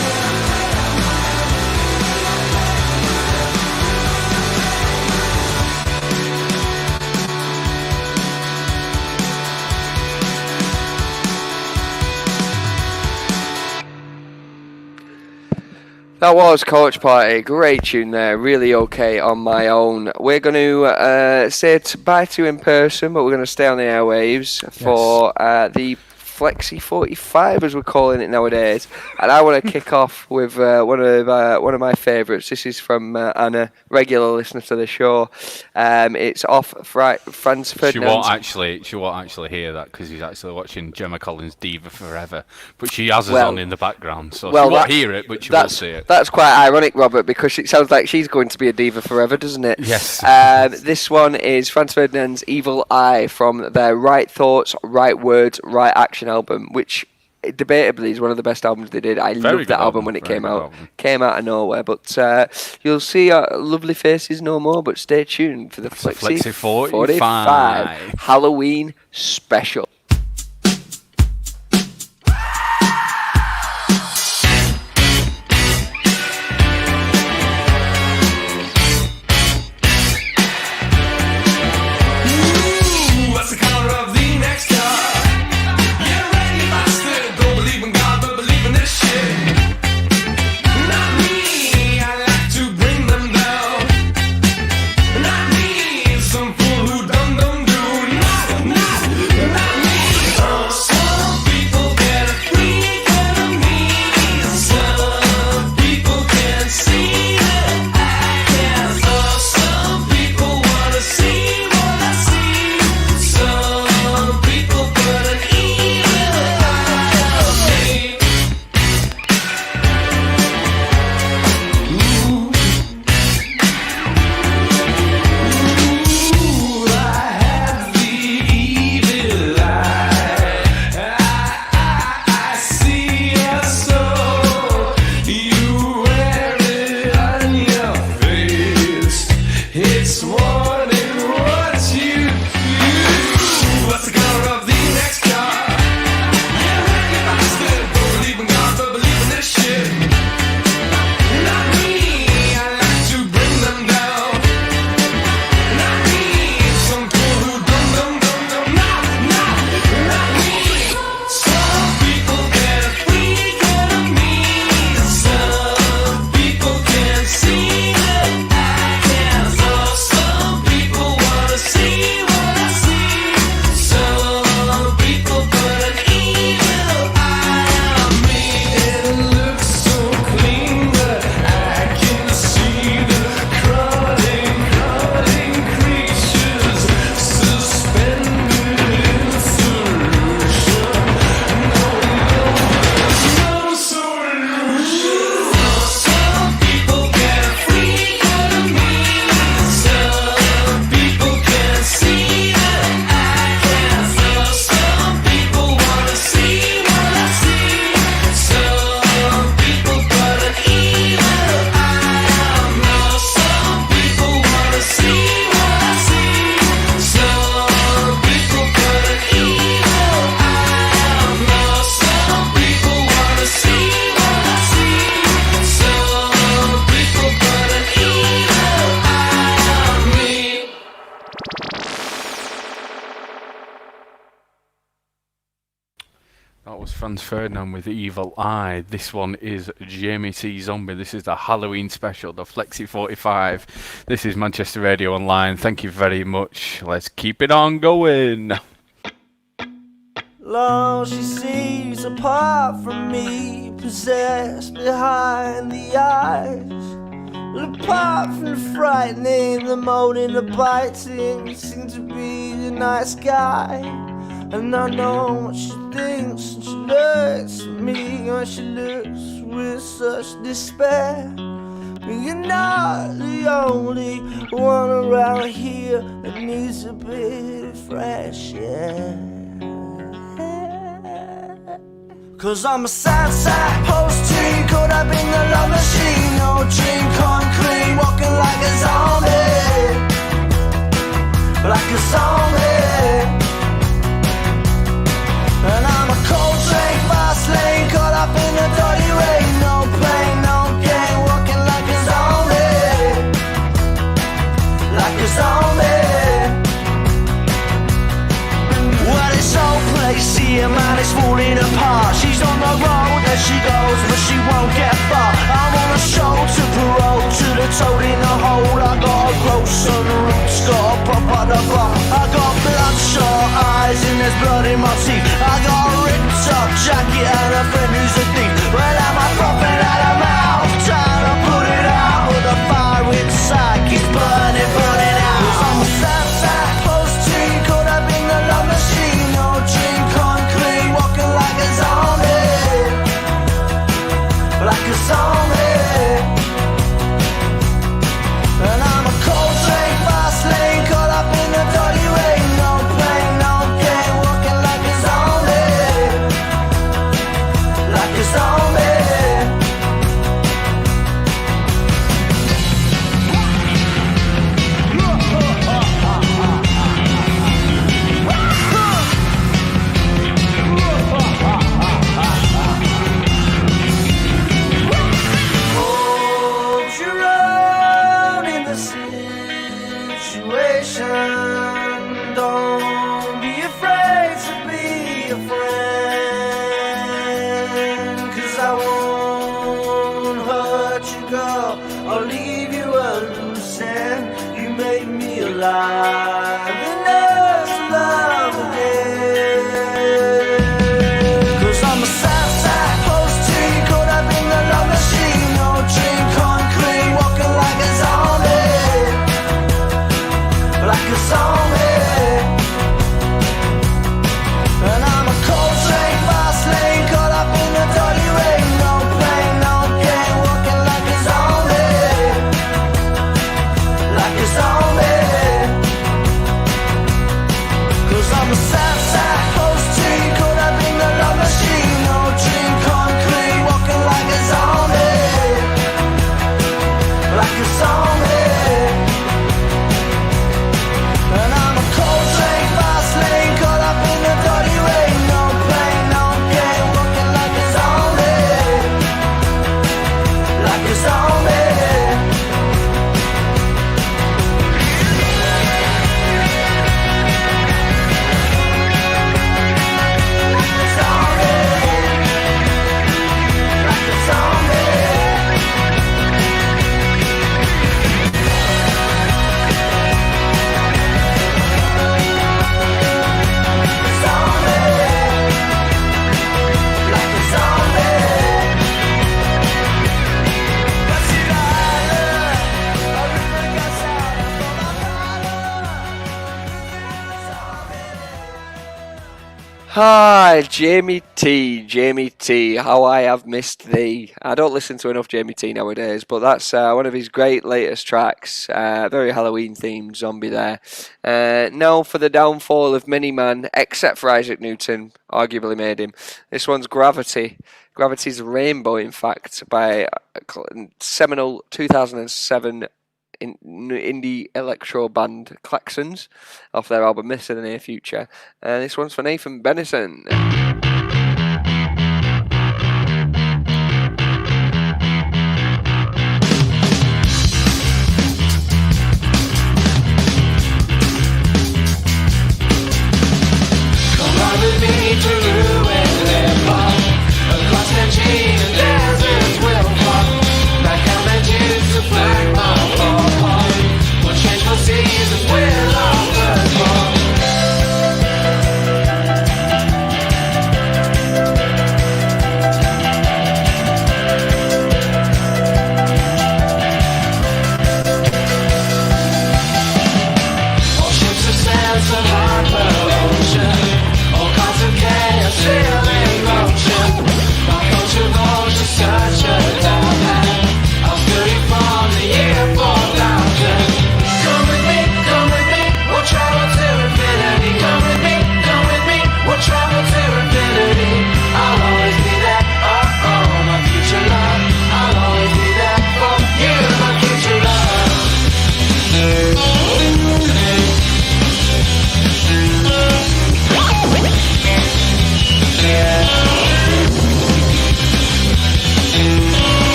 That was Coach Party. Great tune there. Really okay on my own. We're going to say bye to you in person, but we're going to stay on the airwaves for the Flexi 45, as we're calling it nowadays. And I want to kick off with one of my favourites. This is from Anna, regular listener to the show. It's off Franz She Ferdinand's. won't actually hear that because he's actually watching Gemma Collins' Diva Forever. But she has us Well- on in the background, so well, she won't that- hear it, but she will see it. That's quite ironic, Robert, because it sounds like she's going to be a diva forever, doesn't it? Yes. This one is Franz Ferdinand's Evil Eye from their Right Thoughts, Right Words, Right Action album, which debatably is one of the best albums they did. I Very loved good that album album, when it very came good out. album. Came out of nowhere, but you'll see lovely faces no more, but stay tuned for the Flexi, Flexi 45 Halloween special. What's the color of the next star? Yeah, ready, bastard. Don't believe in God, but believe in this shit. Not me, I like to bring them down. Not me, some fool who done them do. Not me. Franz Ferdinand with Evil Eye. This one is Jamie T. Zombie. This is the Halloween special, the Flexi 45. This is Manchester Radio Online. Thank you very much. Let's keep it on going. Long she sees apart from me, possessed behind the eyes. Apart from the frightening, the moaning, the biting, you seem to be the nice guy. And I know what she thinks, and she looks at me, and she looks with such despair. But you're not the only one around here that needs a bit of fresh air. 'Cause I'm a sad post-teen, caught up in the love machine. No dream come clean, walking like a zombie. Like a zombie. And I'm a cold train, fast lane, caught up in the dirty rain. No pain, no gain, walking like a zombie. Like a zombie. Well, this whole place here, man, it's falling apart. She's on the road as she goes, but she won't get far. I'm on a show to parole, to the toad in the hole. I got a gross and roots, got a pop at the bar. I got bloodshot eyes and there's blood in my teeth. I got a ripped up jacket and a friend who's a thief. Well, am I popping out of mouth, trying to put it out? With the fire inside keeps burning, burning out. 'Cause I'm a sad post-teen, caught up in the love machine. No dream come clean, walking like a zombie. Like a zombie. And I'm a cold train, fast lane, caught up in the dirty rain. No pain, no gain, walking like a zombie. Like a zombie. Hold your own in the situation. Don't be afraid to be a friend. 'Cause I won't hurt you, girl. I'll leave you a loose end. You made me alive enough to love again. 'Cause I'm a sad post-teen, caught up in the love machine. No dream come clean, walking like a zombie. Like a zombie. And I'm a cold train, fast lane, caught up in the dirty rain. No pain, no gain, walking like a zombie. Like a zombie. 'Cause I'm a sad post-teen, caught up in the love machine. No dream come clean, walking like a zombie. Like a zombie. And I'm a cold train, fast lane, caught up in the dirty rain. No pain, no gain, walking like a zombie. Like a zombie. Like a zombie. Like a zombie. Hi, Jamie T, how I have missed thee. I don't listen to enough Jamie T nowadays, but that's one of his great latest tracks. Very Halloween themed, Zombie there. Now for the downfall of many man, except for Isaac Newton, arguably made him. This one's Gravity. Gravity's Rainbow, in fact, by seminal 2007 indie electro band Klaxons off their album Mist in the Near Future. And this one's for Nathan Benison. Come on with me to ruin their party.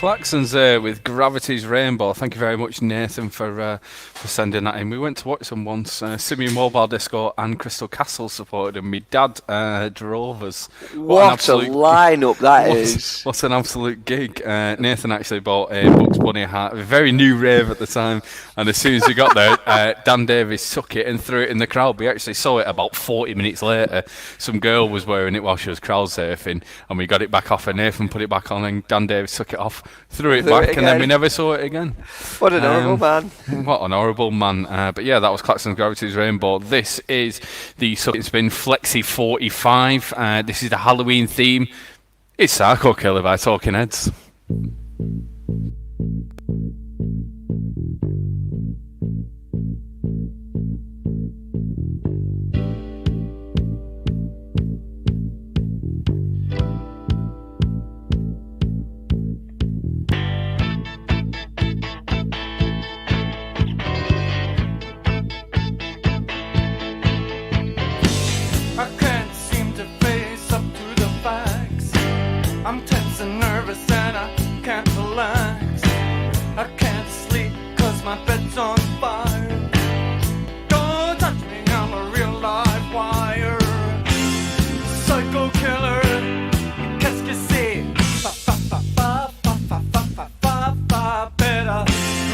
Claxons there with Gravity's Rainbow. Thank you very much, Nathan, for sending that in. We went to watch them once. Simian Mobile Disco and Crystal Castle supported them. My dad drove us. What a lineup that is. What an absolute gig. Nathan actually bought a Bugs Bunny hat, a very new rave at the time, and as soon as we got there, Dan Davies took it and threw it in the crowd. We actually saw it about 40 minutes later. Some girl was wearing it while she was crowd surfing, and we got it back off, and Nathan put it back on, and Dan Davies took it off, threw it back, and then we never saw it again. What an horrible man. What an horrible man. But yeah, that was Claxton's Gravity's Rainbow. This is the Suck It Spin Flexi 45. This is the Halloween theme. It's Psycho Killer by Talking Heads. I can't seem to face up to the facts. I'm tense and nervous and I can't relax. I can't sleep 'cause my bed's on fire. Don't touch me, I'm a real live wire. Psycho killer, qu'est-ce que c'est? Fa fa fa fa fa fa fa fa fa fa. Better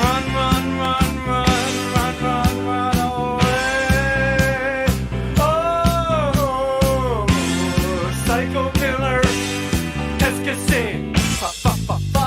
run, run, run, run, run, run, run away. Oh, psycho killer, qu'est-ce que c'est? Fa fa fa fa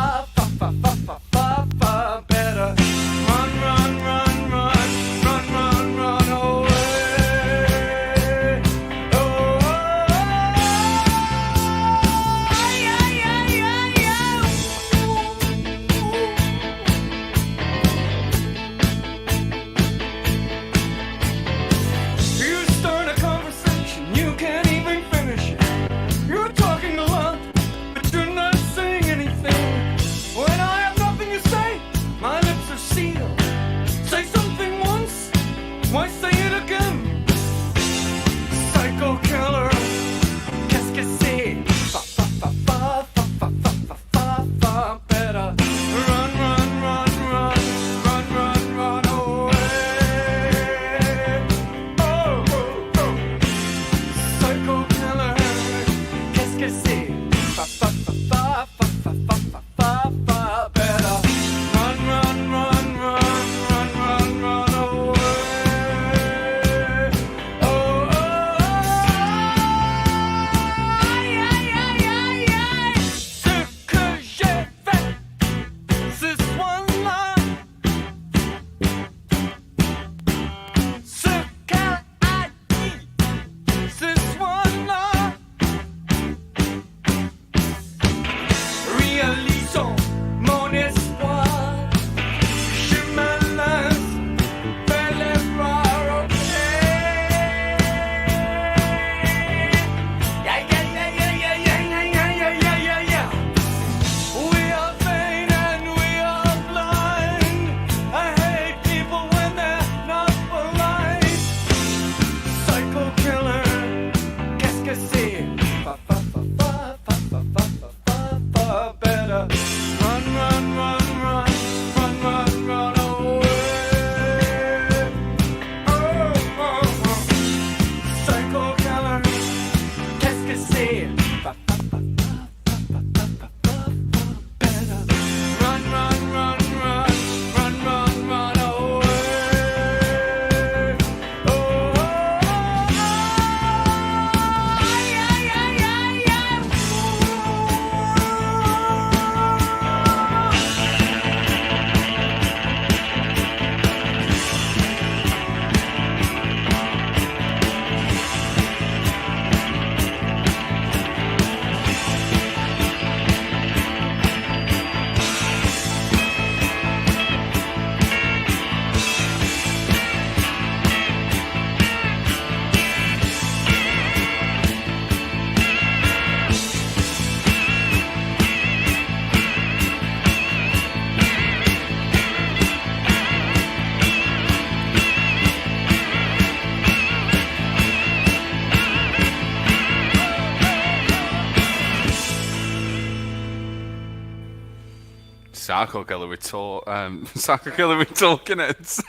Psycho Killer with Psycho Killer with Talking Heads.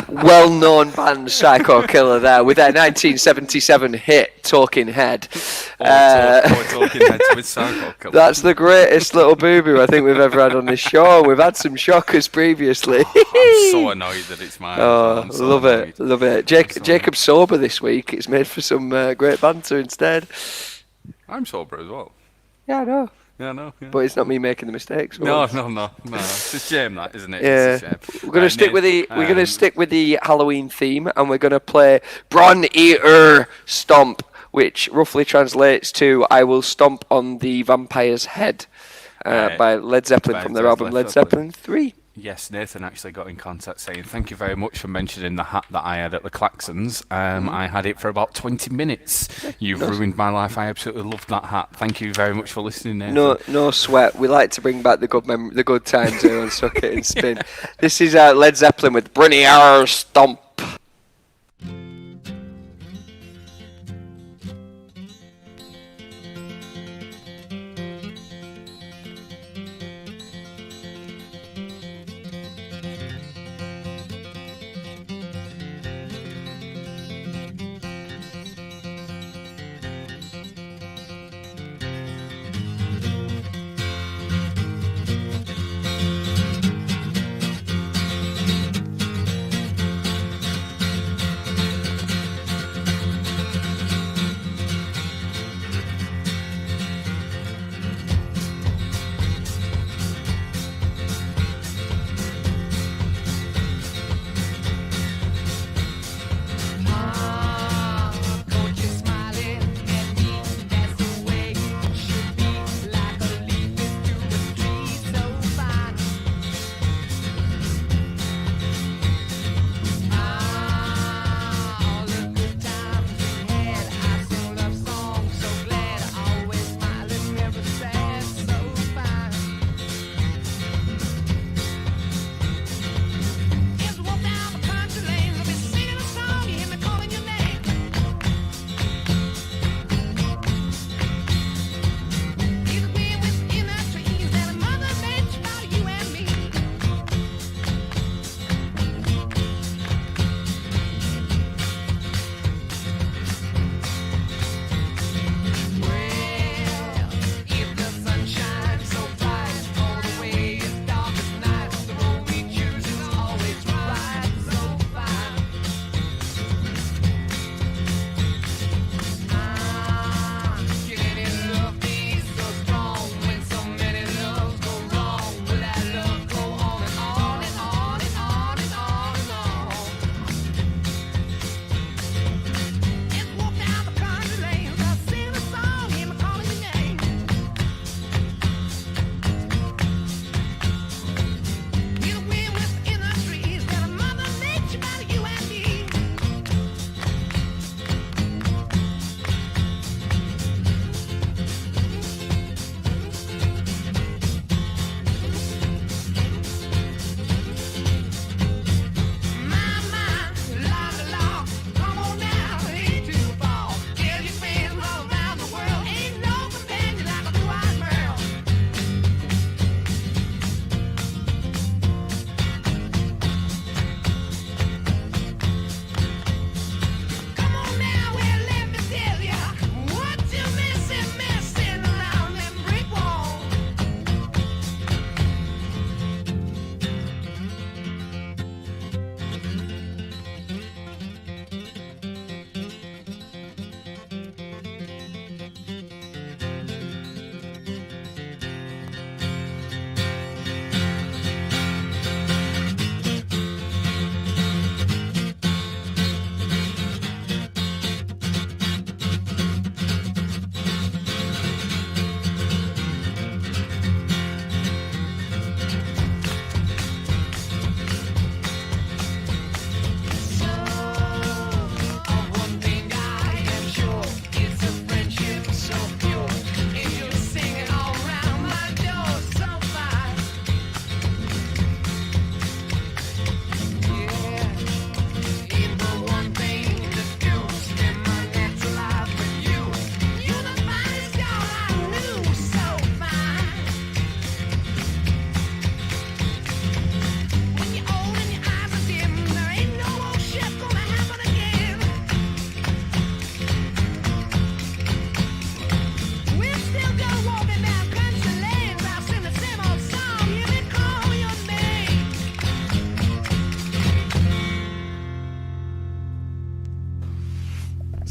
Well-known band Psycho Killer there with their 1977 hit Talking Head. Or Talking Heads with Psycho Killer. That's the greatest little boo-boo I think we've ever had on this show. We've had some shockers previously. I'm so annoyed that it's mine. Oh, I'm so love annoyed. it, love it. Jacob's sober this week. It's made for some great banter instead. I'm sober as well. Yeah, I know. Yeah, no. Yeah. But it's not me making the mistakes. No. It's a shame, that, isn't it? Yeah, It's a shame. we're gonna stick with the we're gonna um, stick with the Halloween theme, and we're gonna play Bron Eater Stomp, which roughly translates to "I will stomp on the vampire's head," by Led Zeppelin by from their album Led Zeppelin 3. Yes, Nathan actually got in contact saying, thank you very much for mentioning the hat that I had at the Claxons. I had it for about 20 minutes. You've ruined my life. I absolutely loved that hat. Thank you very much for listening, Nathan. No sweat. We like to bring back the good times here on Suck It and Spin. This is Led Zeppelin with Bron Eater Stomp.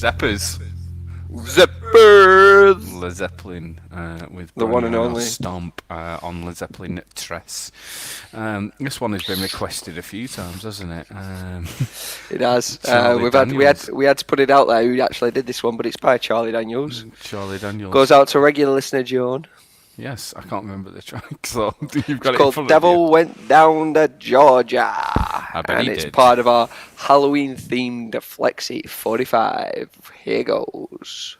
Zeppers. Zippers. Led Zeppelin with The one and Brian only. Stomp on Led Zeppelin Tress. This one has been requested a few times, hasn't it? It has. Charlie We had to put it out there who actually did this one, but it's by Charlie Daniels. Charlie Daniels. Goes out to regular listener Joan. Yes, I can't remember the track, so you've got It's it in called front Devil of Went Down to Georgia. bet And he it's did. part of our Halloween themed Flexi 45. Here goes.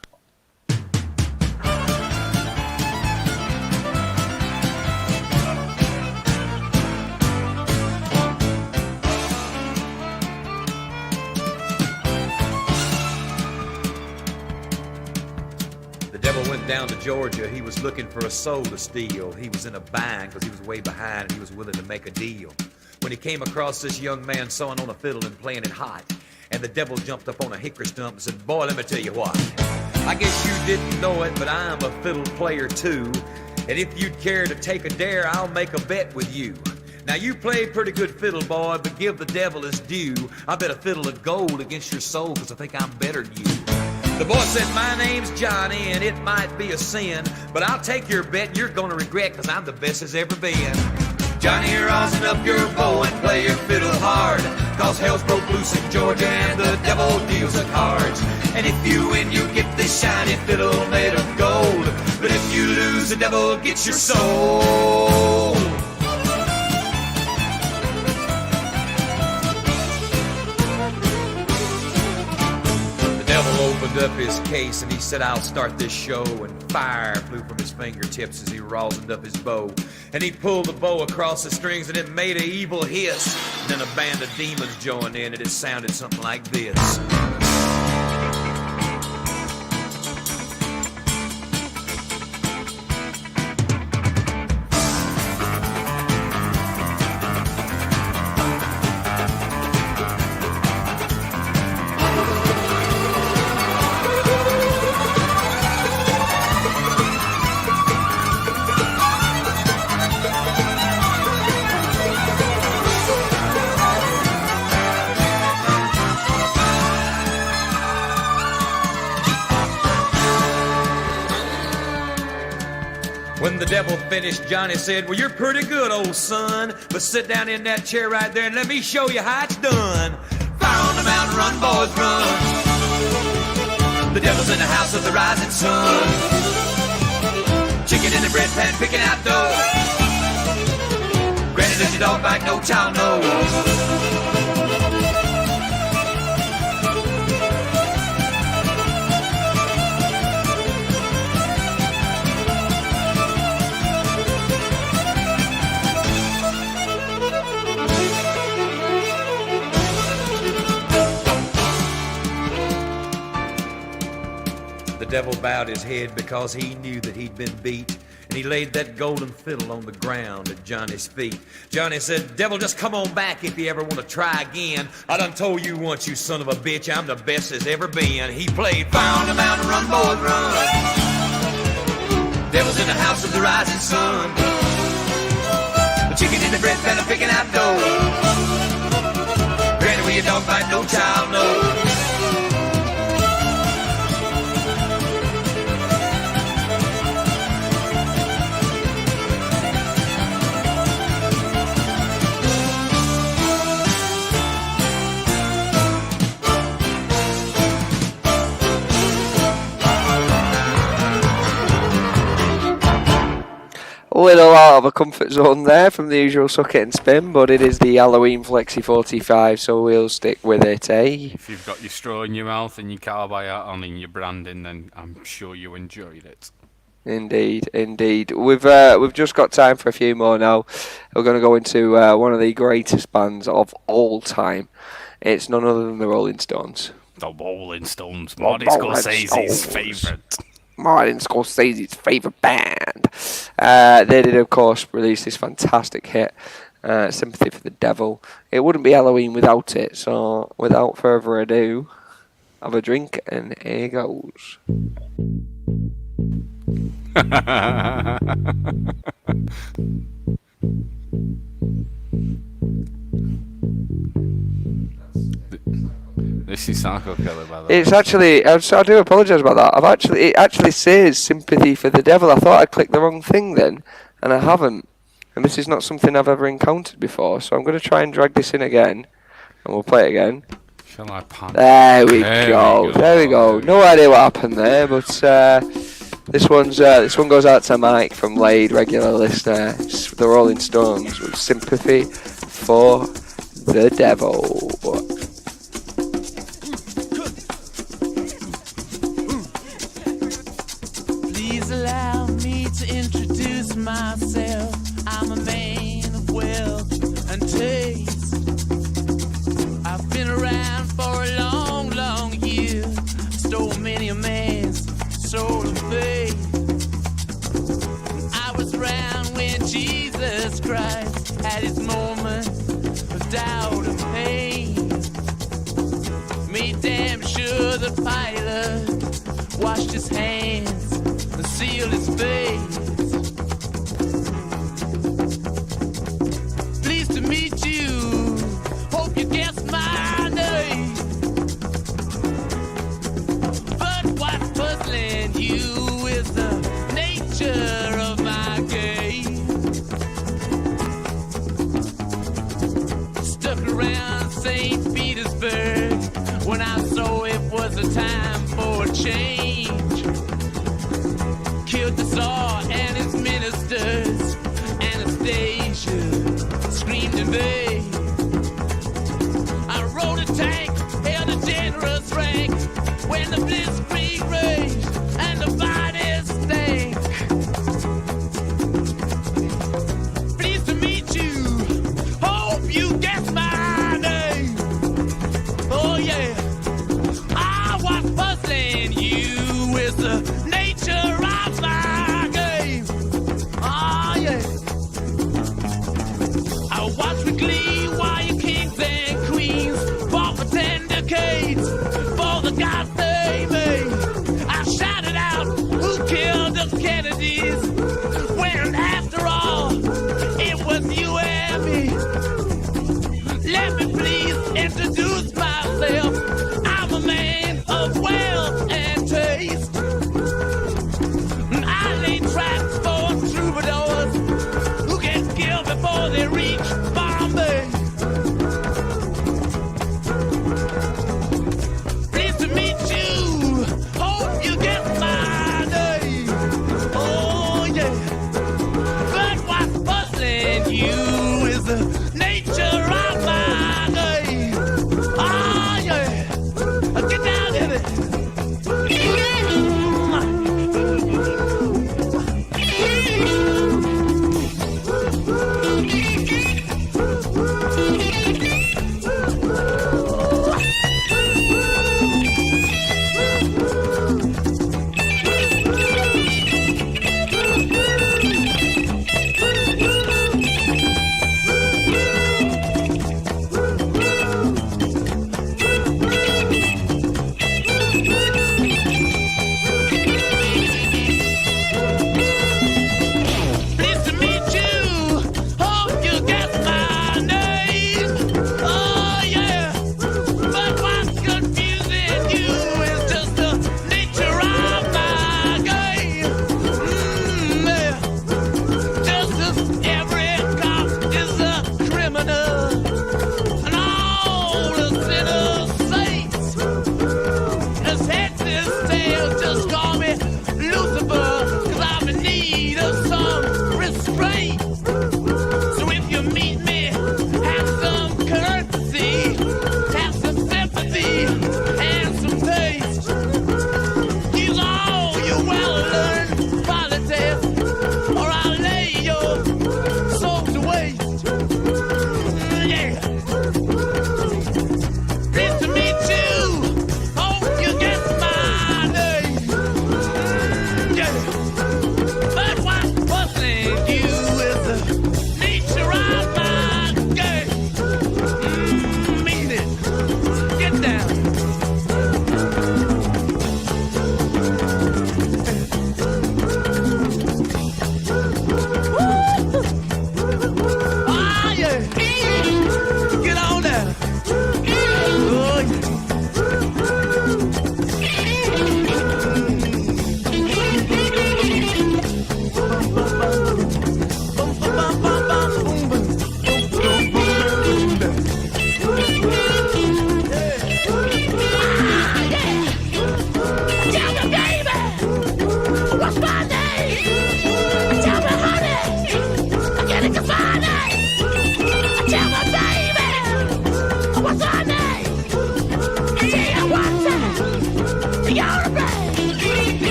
The devil went down to Georgia. He was looking for a soul to steal. He was in a bind because he was way behind and he was willing to make a deal. When he came across this young man sawing on a fiddle and playing it hot, and the devil jumped up on a hickory stump and said, "Boy, let me tell you what. I guess you didn't know it, but I'm a fiddle player too. And if you'd care to take a dare, I'll make a bet with you. Now you play pretty good fiddle, boy, but give the devil his due. I bet a fiddle of gold against your soul because I think I'm better than you." The boy said, "My name's Johnny, and it might be a sin, but I'll take your bet and you're gonna regret, cause I'm the best as ever been." "Johnny, rosin up your bow and play your fiddle hard, cause hell's broke loose in Georgia and the devil deals the cards. And if you win, you get this shiny fiddle made of gold, but if you lose, the devil gets your soul." The devil opened up his case and he said, "I'll start this show," and fire flew from his fingertips as he rosined up his bow. And he pulled the bow across the strings and it made an evil hiss. And then a band of demons joined in and it sounded something like this. When the devil finished, Johnny said, "Well, you're pretty good, old son, but sit down in that chair right there and let me show you how it's done. Fire on the mountain, run, boys, run. The devil's in the house of the rising sun. Chicken in the bread pan, picking out dough. Granny, does your dog bite? No child knows." The devil bowed his head because he knew that he'd been beat, and he laid that golden fiddle on the ground at Johnny's feet. Johnny said, "Devil, just come on back if you ever want to try again. I done told you once, you son of a bitch, I'm the best there's ever been." He played "Fire on the Mountain, Run, Boys, Run." Devil's in the house of the rising sun. The chicken in the bread pan, picking out dough. Granny, where your dog bite, no child knows. A little out of a comfort zone there from the usual suck it and spin, but it is the Halloween Flexi 45, so we'll stick with it, eh? If you've got your straw in your mouth and your cowboy hat on and your branding, then I'm sure you enjoyed it. Indeed, indeed. We've just got time for a few more now. We're going to go into one of the greatest bands of all time. It's none other than the Rolling Stones. The Rolling Stones, Marty Scorsese's favourite. Martin Scorsese's favourite band. They did, of course, release this fantastic hit, Sympathy for the Devil. It wouldn't be Halloween without it, so without further ado, have a drink and here goes. This is Psycho Killer, by the way. It's actually. I do apologise about that. It actually says sympathy for the devil. I thought I clicked the wrong thing then, and I haven't. And this is not something I've ever encountered before. So I'm going to try and drag this in again, and we'll play it again. Shall I pan? There we go. There we go. No idea what happened there, but this one goes out to Mike from Lade, regular listener. It's the Rolling Stones with sympathy for the devil. Please allow me to introduce myself. I'm a man of wealth and taste. I've been around for a long, long year. Stole many a man's soul of faith. I was around when Jesus Christ had his moment of doubt and pain. Made damn sure the Pilate washed his hands and sealed his face. Pleased to meet you. Hope you guess my name. But what's puzzling you is the nature of my game. Stuck around St. Petersburg when I saw it was a time for a change. Killed the Tsar and his ministers. Anastasia screamed in vain. I rode a tank, held a generous rank when the blitzkrieg raged and the bodies stank. Pleased to meet you. Hope you guess my name. Oh yeah. What's puzzling you is the nature of my game. Oh yeah. I watch with glee while your kings and queens fought for 10 decades for the gods they made. I shouted out, who killed the Kennedys? When after all, it was you and me. Let me please introduce myself. I'm a man of wealth and taste. I lay traps for troubadours who get killed before they reach Bombay. Pleased to meet you. Hope you get my name. Oh yeah. But what's puzzling you is the nature of my game. Oh yeah. Get down in it.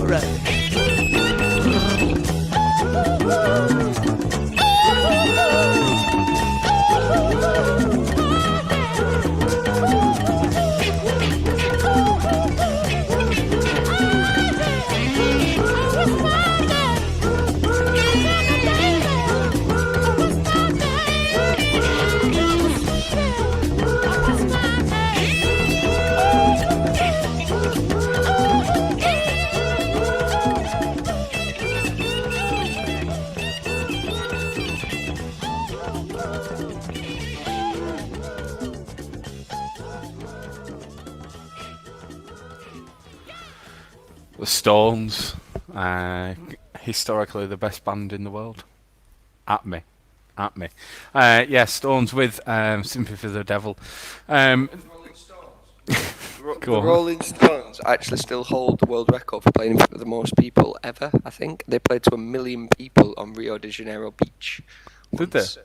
Alright. The Stones, historically the best band in the world. At me. Yeah, Stones with Sympathy for the Devil. The Go on. Rolling Stones actually still hold the world record for playing in front of the most people ever, I think. They played to 1 million people on Rio de Janeiro beach. Did they? once.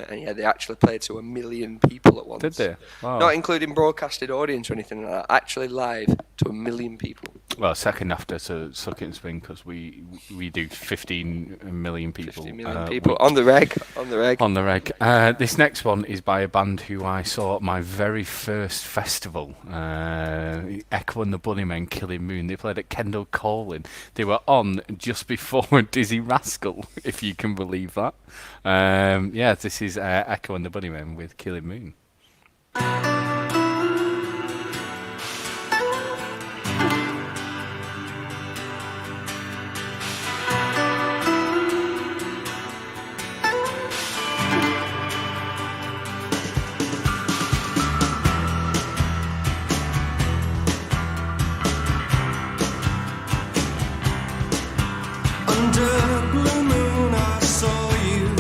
And yeah, they actually played to 1 million people at once. Did they? Wow. Not including broadcasted audience or anything like that. Actually live to 1 million people. Well, second after to Suck It and Spin, because we do 15 million people. 15 million people on the reg. On the reg. This next one is by a band who I saw at my very first festival, Echo and the Bunnymen, Killing Moon. They played at Kendall Calling. They were on just before Dizzy Rascal, if you can believe that. Yeah, this is Echo and the Bunnymen with Killing Moon. Under blue moon I saw you.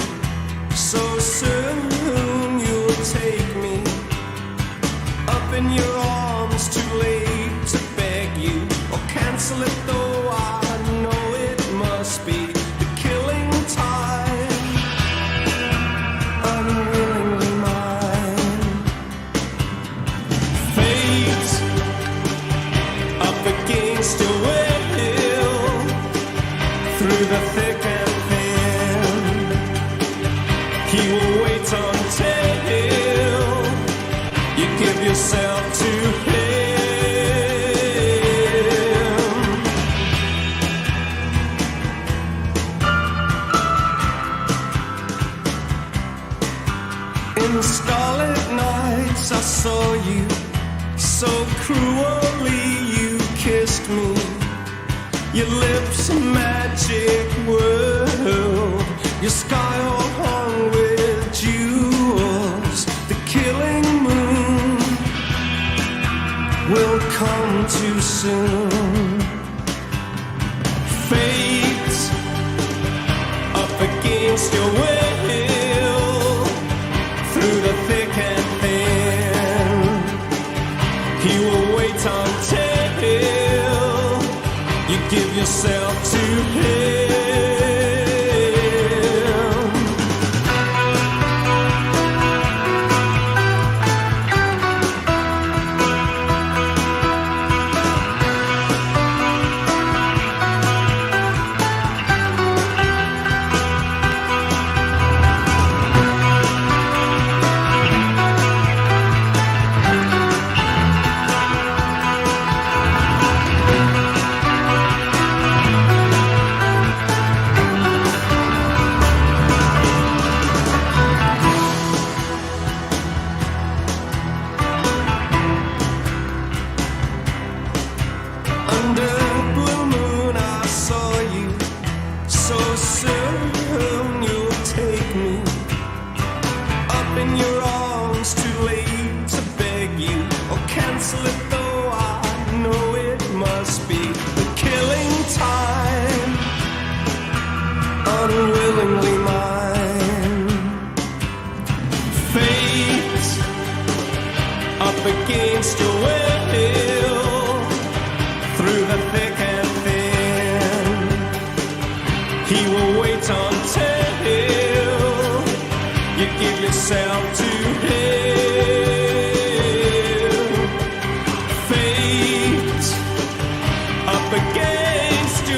So soon you'll take me up in your arms. Too late to beg you or cancel it, though I know it must be the killing time. Unwillingly mine. Fate up against your will. Through the thick and thin, he will wait until you give yourself to him. In starlit nights I saw you, so cruelly you kissed me. Your lips a magic world, your sky all hung with jewels. The killing moon will come too soon. Fate up against your will, through the thick and thin, he will wait until you give yourself to him. Unwillingly mine. Fate up against your will, through the thick and thin, he will wait until you give yourself to him. Fate up against your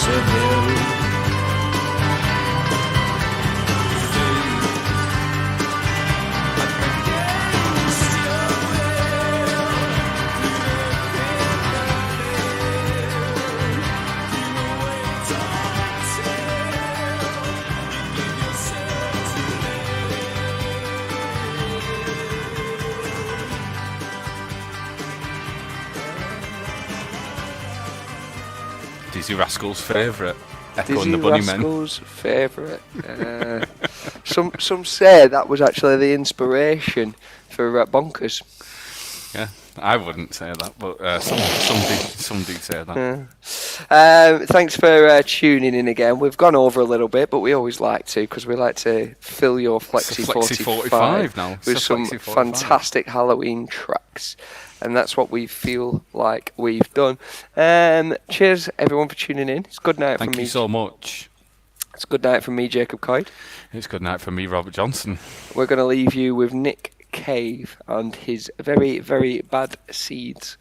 depths of hell. Dizzy Rascal's favourite. Echo Dizzy and the Bunnymen. Rascal's favourite. Some say that was actually the inspiration for Bonkers. Yeah, I wouldn't say that, but some do say that. Thanks for tuning in again. We've gone over a little bit, but we always like to, because we like to fill your Flexi, Flexi 45 now. It's with a some Flexi 45. fantastic Halloween tracks. And that's what we feel like we've done. Cheers, everyone, for tuning in. It's good night from me. Thank you so much. It's good night from me, Jacob Coyd. It's good night from me, Robert Johnson. We're going to leave you with Nick Cave and his very, very bad seeds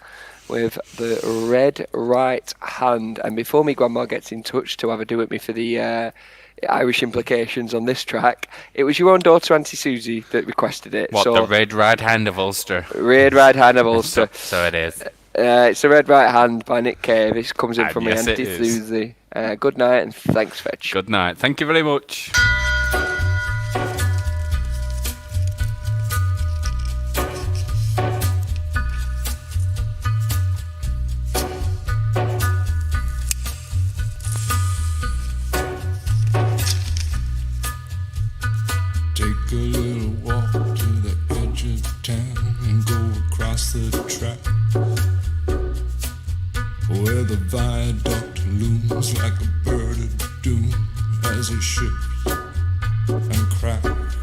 with the red right hand. And before me grandma gets in touch to have a do with me for the Irish implications on this track, it was your own daughter, Auntie Susie, that requested it. What, so, the red right hand of Ulster? Red right hand of Ulster. So it is. It's a red right hand by Nick Cave. This comes in And from yes, me, it Auntie is. Susie. Good night and thanks, Fetch. Good night. Thank you very much. Take a little walk to the edge of town and go across the track where the viaduct looms like a bird of doom as it ships and cracks.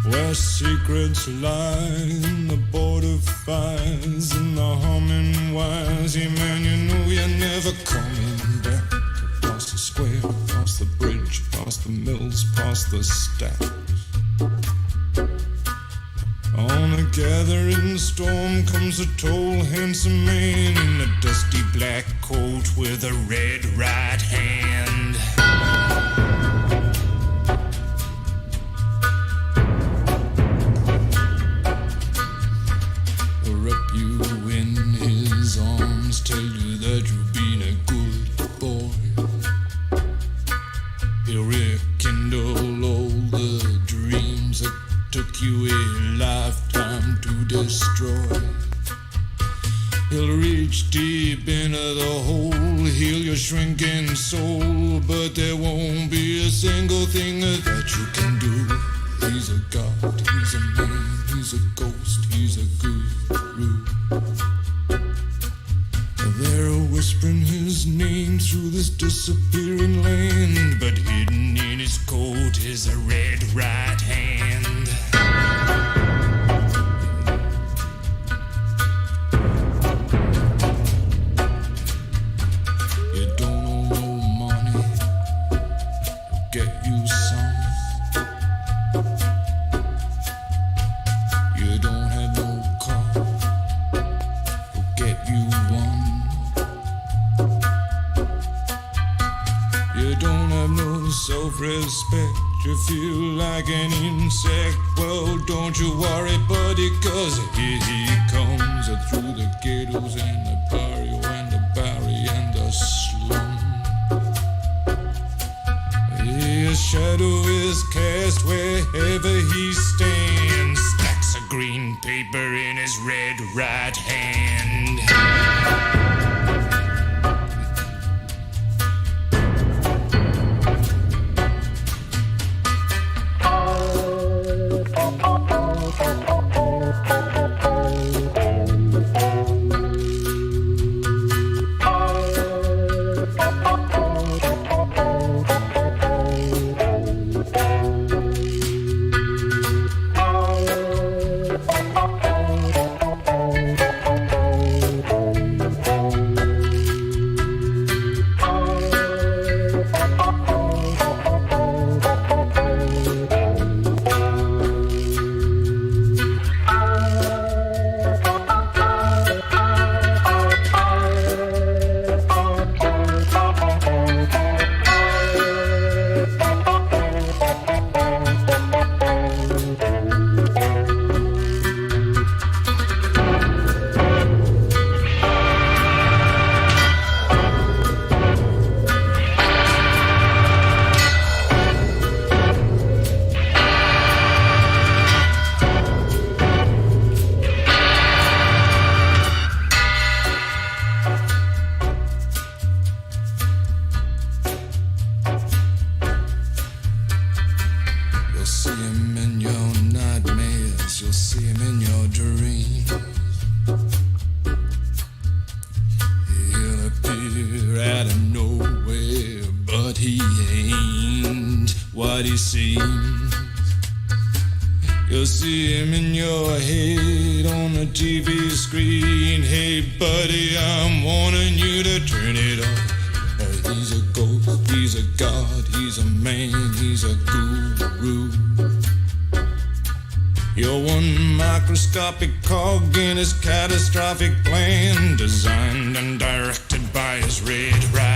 Where secrets lie in the border fires and the humming wires. Yeah, man, you know you're never coming back. Across the square, across the bridge, past the mills, past the stacks. On a gathering storm comes a tall, handsome man in a dusty black coat with a red right hand. Wrap you in his arms, tell you that you've been a good boy. He'll rekindle all the dreams that took you a lifetime to destroy. He'll reach deep into the hole, heal your shrinking soul, but there won't be a single thing that you can do. He's a god, he's a man, he's a ghost, he's a guru. They're whispering his name through this disappearing land, but hidden in his coat is a red right hand. You don't owe no money, get you some. You don't have no car, get you one. You don't have no self-respect, you feel like an insect. Well, don't you worry, buddy, cause here he comes through the ghettos and the barrio and the barry and the slum. His shadow is cast wherever he stands, stacks of green paper in his red right hand. he ain't what he seems. You'll see him in your head on the TV screen. Hey buddy, I'm warning you to turn it off. He's a ghost, he's a god, he's a man, he's a guru. You're one microscopic cog in his catastrophic plan, designed and directed by his red right